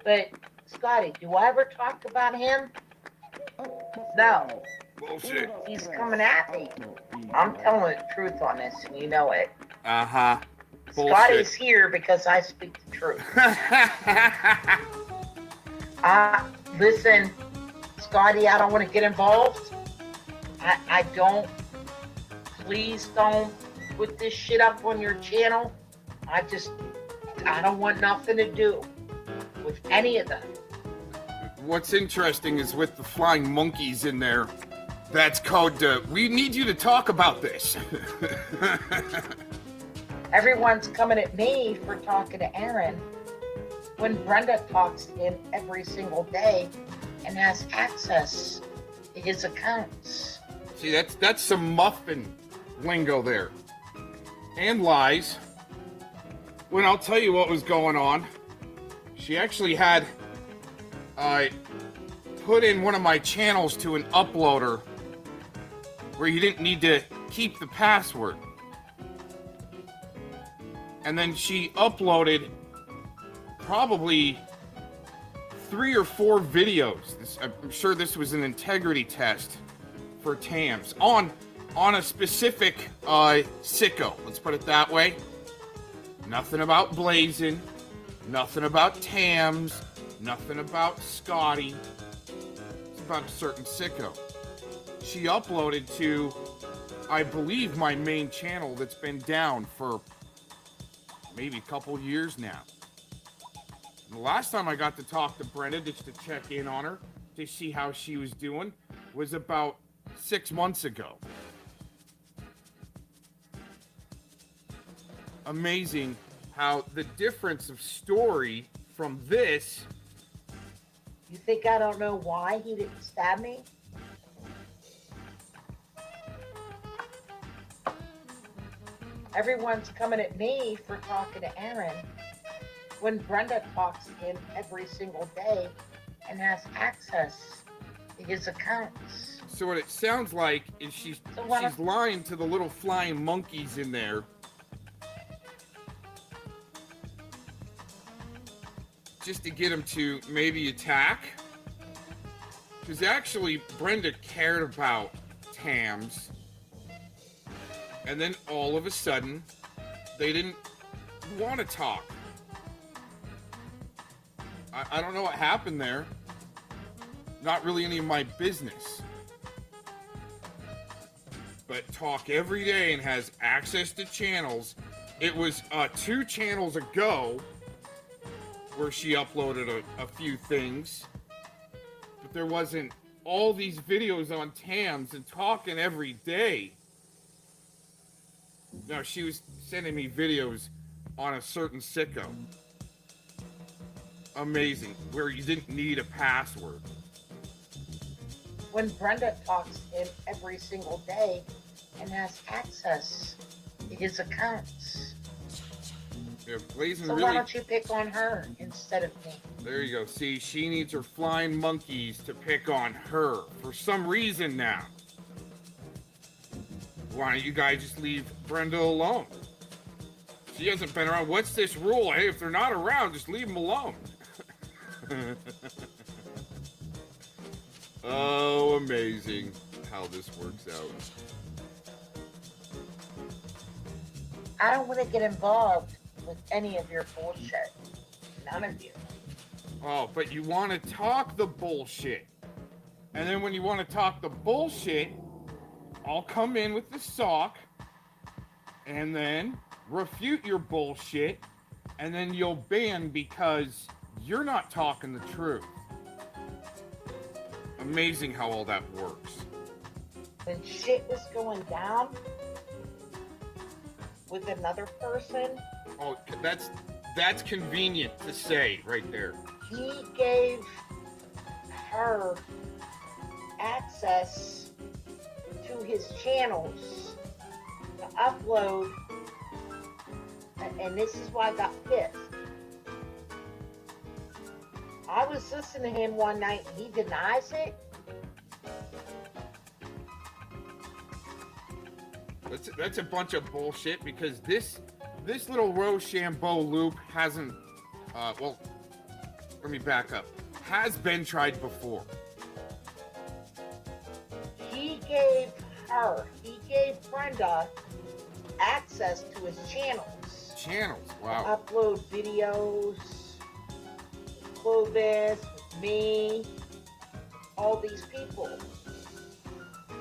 But, Scotty, do I ever talk about him? No. Bullshit. He's coming at me. I'm telling the truth on this, and you know it. Uh-huh. Bullshit. Scotty's here because I speak the truth. Listen, Scotty, I don't want to get involved. I don't. Please don't put this shit up on your channel. I don't want nothing to do with any of them. What's interesting is with the flying monkeys in there, that's code we need you to talk about this. Everyone's coming at me for talking to Aaron when Brenda talks to him every single day and has access to his accounts. See, that's some muffin lingo there. And lies. When I'll tell you what was going on, she actually had put in one of my channels to an uploader where you didn't need to keep the password. And then she uploaded probably 3 or 4 videos. I'm sure this was an integrity test for TAMS on a specific sicko. Let's put it that way. Nothing about Glazin, nothing about TAMS, nothing about Scotty. It's about a certain sicko. She uploaded to, I believe, my main channel that's been down for maybe a couple years now. And the last time I got to talk to Brenda just to check in on her, to see how she was doing, was about 6 months ago. Amazing how the difference of story from this. You think I don't know why he didn't stab me? Everyone's coming at me for talking to Aaron when Brenda talks to him every single day and has access to his accounts. So what it sounds like is she's lying to the little flying monkeys in there. Just to get him to maybe attack. Because actually Brenda cared about TAMS. And then all of a sudden, they didn't want to talk. I don't know what happened there. Not really any of my business. But talk every day and has access to channels. It was 2 channels ago where she uploaded a few things. But there wasn't all these videos on TAMS and talking every day. No, she was sending me videos on a certain sicko. Amazing. Where you didn't need a password. When Brenda talks to him every single day and has access to his accounts. Yeah, Glazin So really... why don't you pick on her instead of me? There you go. See, she needs her flying monkeys to pick on her for some reason now. Why don't you guys just leave Brenda alone? She hasn't been around. What's this rule? Hey, if they're not around, just leave them alone. Oh, amazing how this works out. I don't want to get involved with any of your bullshit. None of you. Oh, but you want to talk the bullshit. And then when you want to talk the bullshit, I'll come in with the sock and then refute your bullshit, and then you'll ban because you're not talking the truth. Amazing how all that works. When shit was going down with another person, Oh, that's convenient to say right there. he gave her access to his channels to upload, and this is why I got pissed. I was listening to him one night, he denies it. That's a bunch of bullshit because this little Rochambeau loop hasn't, well, let me back up. Has been tried before. He gave Brenda access to his channels. Channels, wow. To upload videos, clothes, me, all these people.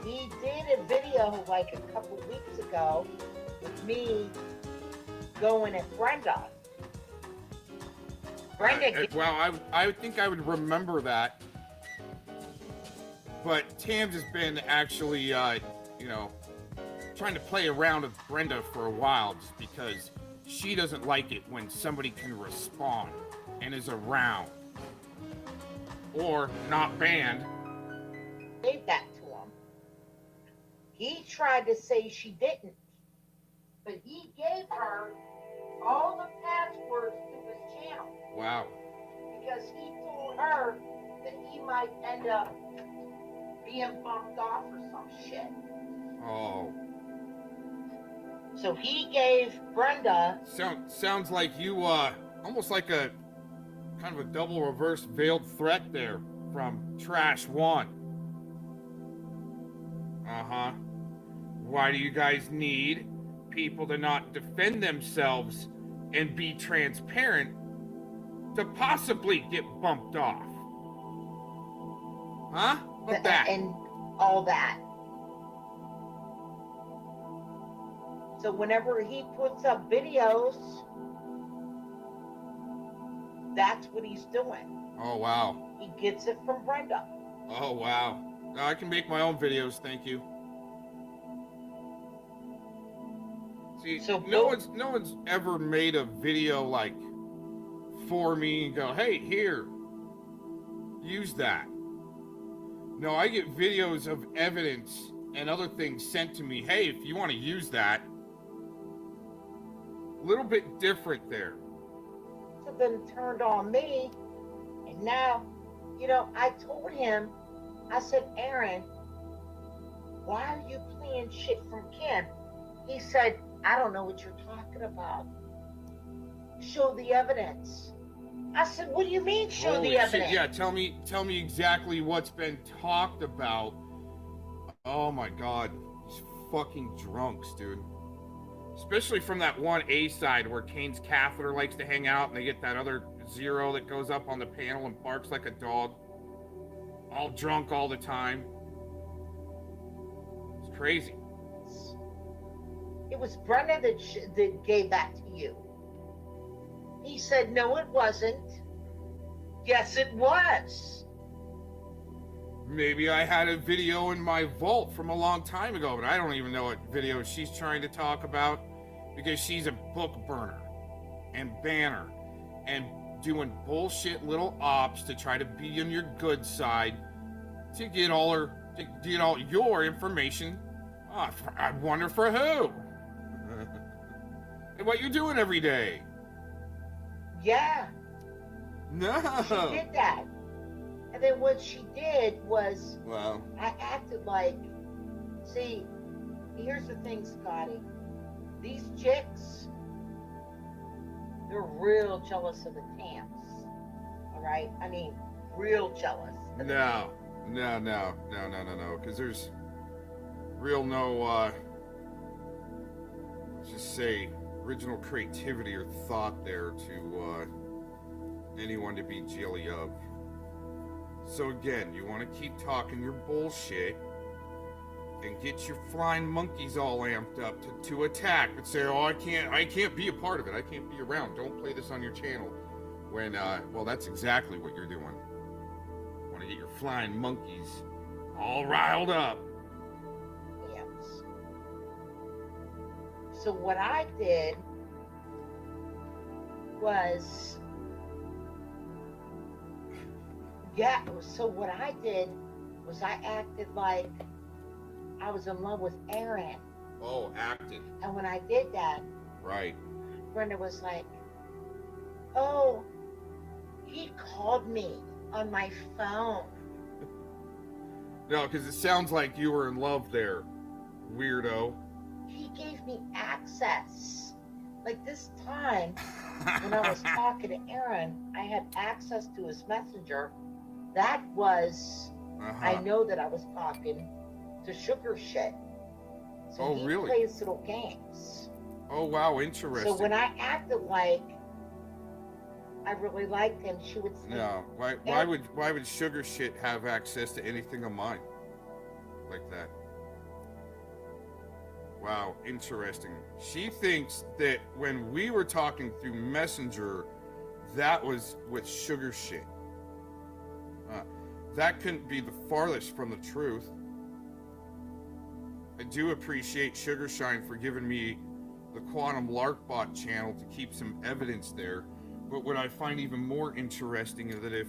He did a video like a couple weeks ago with me going at Brenda. Well, I think I would remember that. But Tams has been actually, you know, trying to play around with Brenda for a while just because she doesn't like it when somebody can respond and is around. Or not banned. Gave that to him. He tried to say she didn't. But he gave her all the passwords to his channel. Wow. Because he told her that he might end up being bumped off or some shit. Oh. So he gave Brenda. Sounds like you, almost like a kind of a double reverse veiled threat there from Trash One. Uh-huh. Why do you guys need people to not defend themselves and be transparent to possibly get bumped off? Huh? What's that? And all that. So whenever he puts up videos, that's what he's doing. Oh, wow. He gets it from Brenda. Oh, wow. No, I can make my own videos, thank you. See, So no one's ever made a video like for me and go, hey, here, use that. No, I get videos of evidence and other things sent to me. Hey, if you want to use that, a little bit different there. So then turned on me, and now, you know, I told him, I said, Aaron, why are you playing shit from Kim? He said, I don't know what you're talking about. Show the evidence. I said, what do you mean show Holy the shit, evidence? yeah, tell me exactly what's been talked about. Oh my god, these fucking drunks, dude. Especially from that one A side where Kane's catheter likes to hang out and they get that other Zero that goes up on the panel and barks like a dog. All drunk all the time. It's crazy. It was Brenda that gave that to you. He said, no, it wasn't. Yes, it was. Maybe I had a video in my vault from a long time ago, but I don't even know what video she's trying to talk about because she's a book burner and banner and doing bullshit little ops to try to be on your good side to get all your information. Oh, I wonder for who? And what you doing every day? Yeah. No. She did that. And then what she did was, Well, I acted like, see, here's the thing, Scotty. These chicks, they're real jealous of the Tams. All right? I mean, real jealous. no. Because there's real no, let's just say, original creativity or thought there to anyone to be jelly of. So again, you want to keep talking your bullshit and get your flying monkeys all amped up to attack and say, oh, I can't be a part of it. I can't be around. Don't play this on your channel. When, well, that's exactly what you're doing. Want to get your flying monkeys all riled up. Yes. So what I did was, so what I did was I acted like I was in love with Aaron. Oh, acted. And when I did that, Right. Brenda was like, oh, he called me on my phone. No, because it sounds like you were in love there, weirdo. He gave me access. Like this time, when I was talking to Aaron, I had access to his messenger. That was, I know that I was talking to Sugar Shit. So Oh, he really? plays little games. Oh, wow, interesting. So when I acted like I really liked him. She would say, No. Why would sugar shit have access to anything of mine like that? Wow, interesting. She thinks that when we were talking through Messenger, that was with sugar shit. That couldn't be the farthest from the truth. I do appreciate Sugarshine for giving me the Quantum Larkbot channel to keep some evidence there. But what I find even more interesting is that if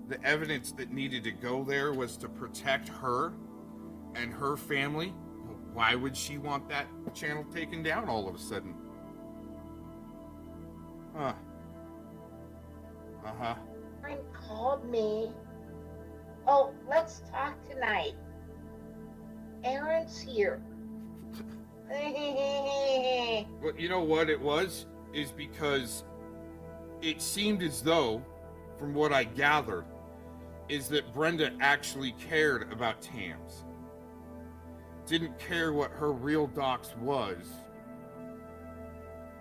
the evidence that needed to go there was to protect her and her family, why would she want that channel taken down all of a sudden? Huh. Uh-huh. friend called me. Oh, let's talk tonight. Aaron's here. Well, you know what it was? Is because it seemed as though, from what I gathered, is that Brenda actually cared about Tams. Didn't care what her real docs was,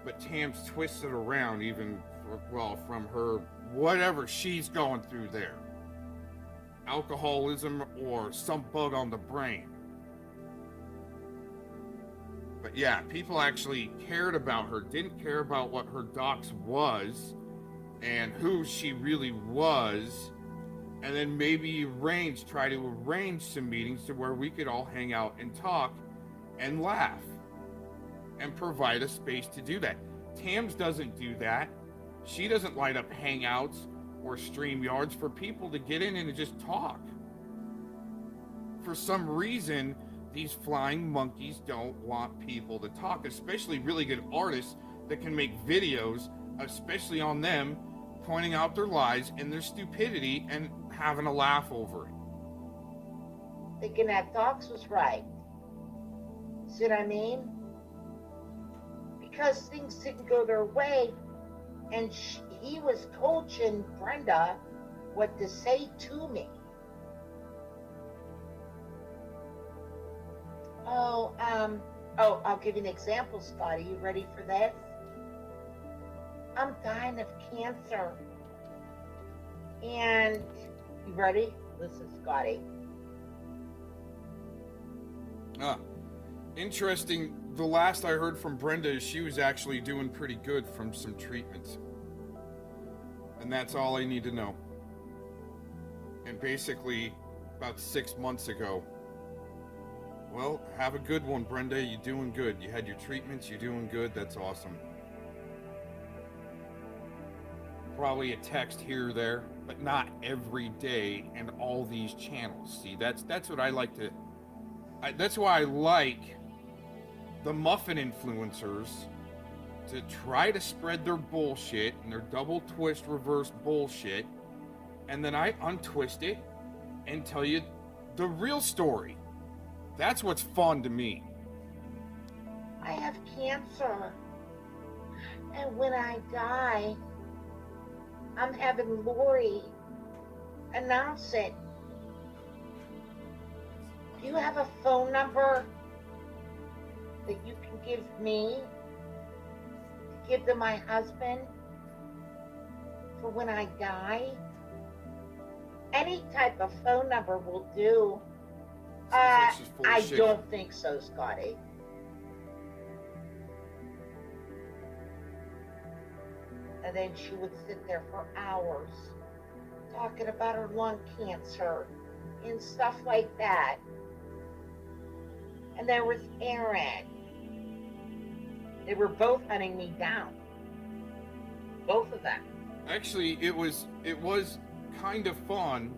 but Tams twisted around even, from her, whatever she's going through there. Alcoholism or some bug on the brain. But yeah, people actually cared about her, didn't care about what her docs was and who she really was, and then maybe try to arrange some meetings to where we could all hang out and talk and laugh and provide a space to do that. Tams doesn't do that. She doesn't light up hangouts or stream yards for people to get in and just talk. For some reason, these flying monkeys don't want people to talk, especially really good artists that can make videos, especially on them, pointing out their lies and their stupidity and having a laugh over it. Thinking that Docs was right. See what I mean? Because things didn't go their way, and he was coaching Brenda what to say to me. I'll give you an example, Scotty. You ready for this? I'm dying of cancer. And you ready? Listen, Scotty. Interesting. The last I heard from Brenda is she was actually doing pretty good from some treatments. And that's all I need to know. And basically, about 6 months ago, well, have a good one, Brenda. You're doing good. You had your treatments. You're doing good. That's awesome. Probably a text here or there, but not every day and all these channels. See, that's what I like to... that's why I like the muffin influencers to try to spread their bullshit and their double twist reverse bullshit, and then I untwist it and tell you the real story. That's what's fun to me. I have cancer. And when I die, I'm having Lori announce it. Do you have a phone number that you can give me to give to my husband for when I die? Any type of phone number will do. I don't think so, Scotty. And then she would sit there for hours talking about her lung cancer and stuff like that. And there was Aaron. They were both hunting me down. Both of them. Actually, it was kind of fun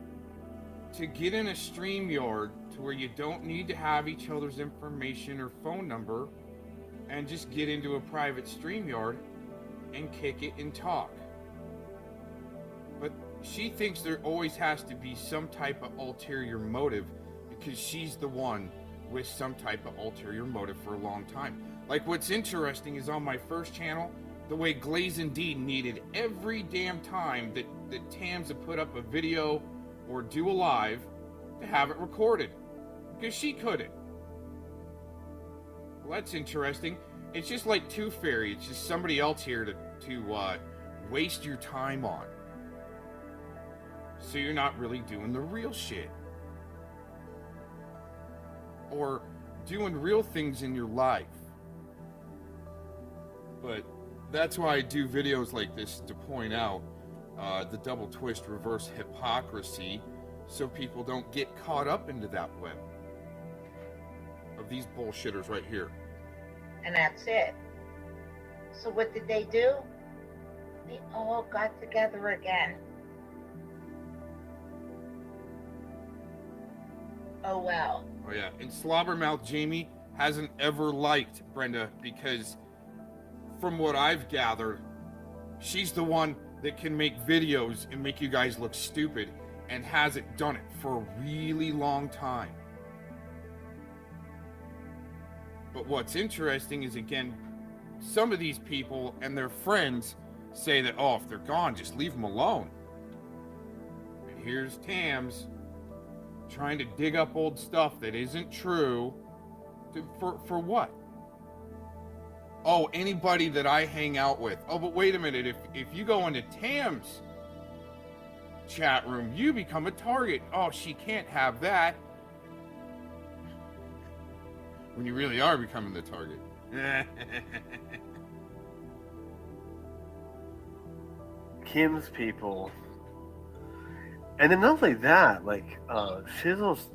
to get in a StreamYard to where you don't need to have each other's information or phone number and just get into a private StreamYard and kick it and talk. But she thinks there always has to be some type of ulterior motive because she's the one with some type of ulterior motive for a long time. Like, what's interesting is on my first channel, the way Glazin needed every damn time that Tams had put up a video or do a live to have it recorded, because she couldn't. Well, that's interesting. It's just like Tooth Fairy. It's just somebody else here to waste your time on. So you're not really doing the real shit. Or doing real things in your life. But that's why I do videos like this, to point out the double twist reverse hypocrisy, so people don't get caught up into that web of these bullshitters right here. And that's it. So what did they do? They all got together again. Oh well. Oh yeah, and Slobbermouth Jamie hasn't ever liked Brenda because, from what I've gathered, she's the one that can make videos and make you guys look stupid, and hasn't done it for a really long time. But what's interesting is, again, some of these people and their friends say that, oh, if they're gone, just leave them alone. And here's Tams trying to dig up old stuff that isn't true. For what? Oh, anybody that I hang out with. Oh, but wait a minute. If you go into Tam's chat room, you become a target. Oh, she can't have that. When you really are becoming the target. Kim's people. And then not only that, like, Shizzle's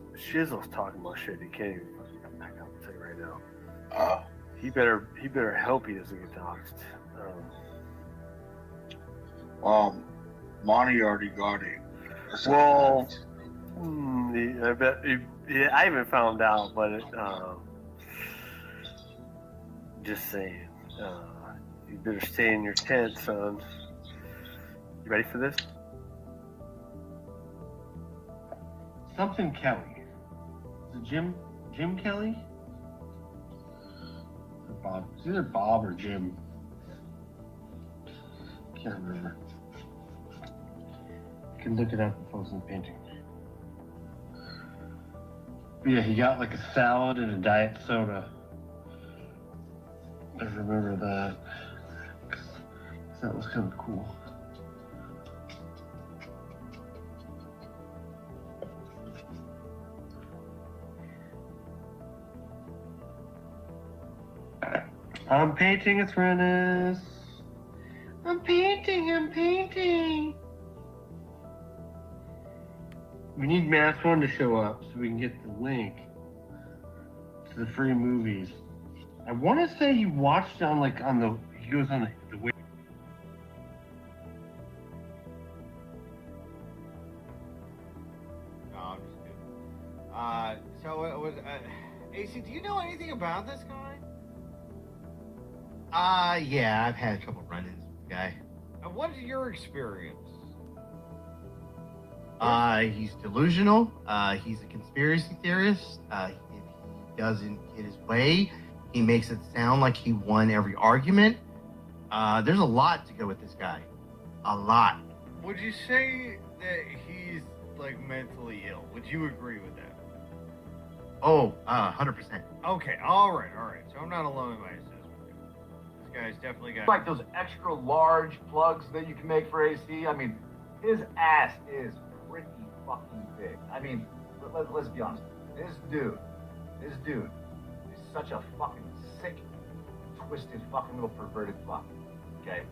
talking about shit he can't even fucking come back up and say right now. He better hope he doesn't get doxxed. Monty already got it. Well, I bet I haven't found out, but just saying, you better stay in your tent, son. You ready for this? Something Kelly. Is it Jim Kelly? Or Bob? It's either Bob or Jim. Can't remember. You can look it up and post in the painting. But yeah, he got like a salad and a diet soda. I remember that. 'Cause that was kind of cool. I'm painting a furnace. I'm painting. We need Mass One to show up so we can get the link to the free movies. I want to say he watched on he goes on the way. No, I'm just kidding. So it was, AC, do you know anything about this guy? Yeah, I've had a couple run-ins with the guy. What is your experience? He's delusional. He's a conspiracy theorist. If he doesn't get his way, he makes it sound like he won every argument. There's a lot to go with this guy. A lot. Would you say that he's, like, mentally ill? Would you agree with that? Oh, 100%. Okay, alright. So I'm not alone in my assessment. This guy's definitely got... Like those extra large plugs that you can make for AC. I mean, his ass is pretty fucking big. I mean, let's be honest. This dude is such a fucking sick, twisted, fucking little perverted fuck. Okay?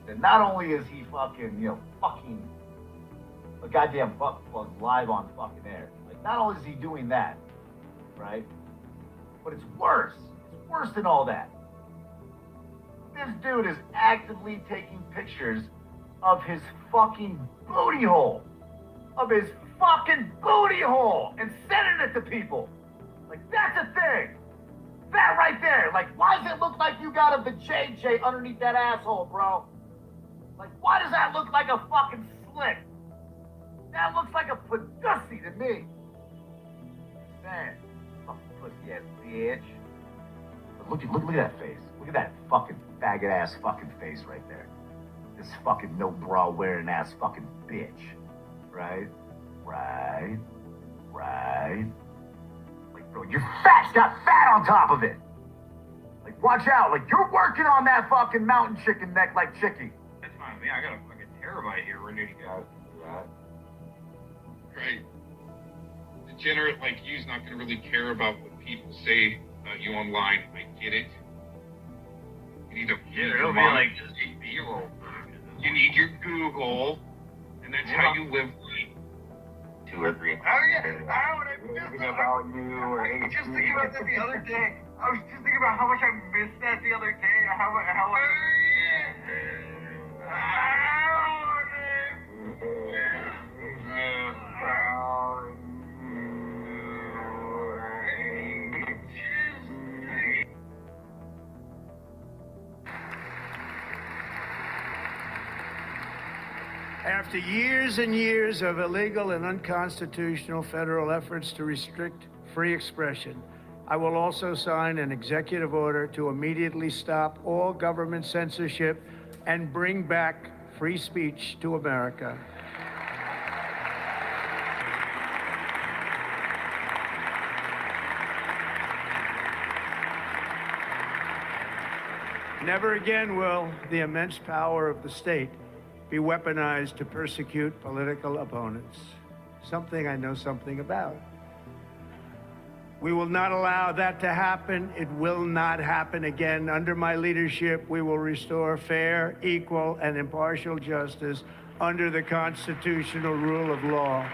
That not only is he fucking, fucking a goddamn butt plug live on fucking air. Like, not only is he doing that, right? But it's worse. It's worse than all that. This dude is actively taking pictures of his fucking booty hole. Of his fucking booty hole and sending it to people. Like, that's a thing. That right there. Like, why does it look like you got a vajayjay underneath that asshole, bro? Like, why does that look like a fucking slit? That looks like a pussy to me. Man, fucking pussy ass bitch. But look at that face. Look at that fucking faggot ass fucking face right there. This fucking no bra wearing ass fucking bitch. Right? Like, bro, your fat's got fat on top of it. Like, watch out. Like, you're working on that fucking mountain chicken neck like Chicky. That's fine. not me. I got a fucking terabyte here ready to go. Right. Degenerate like you's not gonna really care about what people say about you online. I get it. You need to It'll be like just a B-roll. You need your Google, and that's how you live life. 2 or 3. Oh yeah. About you or I was just thinking about that the other day. I was just thinking about how much I missed that the other day. After years and years of illegal and unconstitutional federal efforts to restrict free expression, I will also sign an executive order to immediately stop all government censorship and bring back free speech to America. Never again will the immense power of the state be weaponized to persecute political opponents, something I know something about. We will not allow that to happen. It will not happen again. Under my leadership, we will restore fair, equal, and impartial justice under the constitutional rule of law.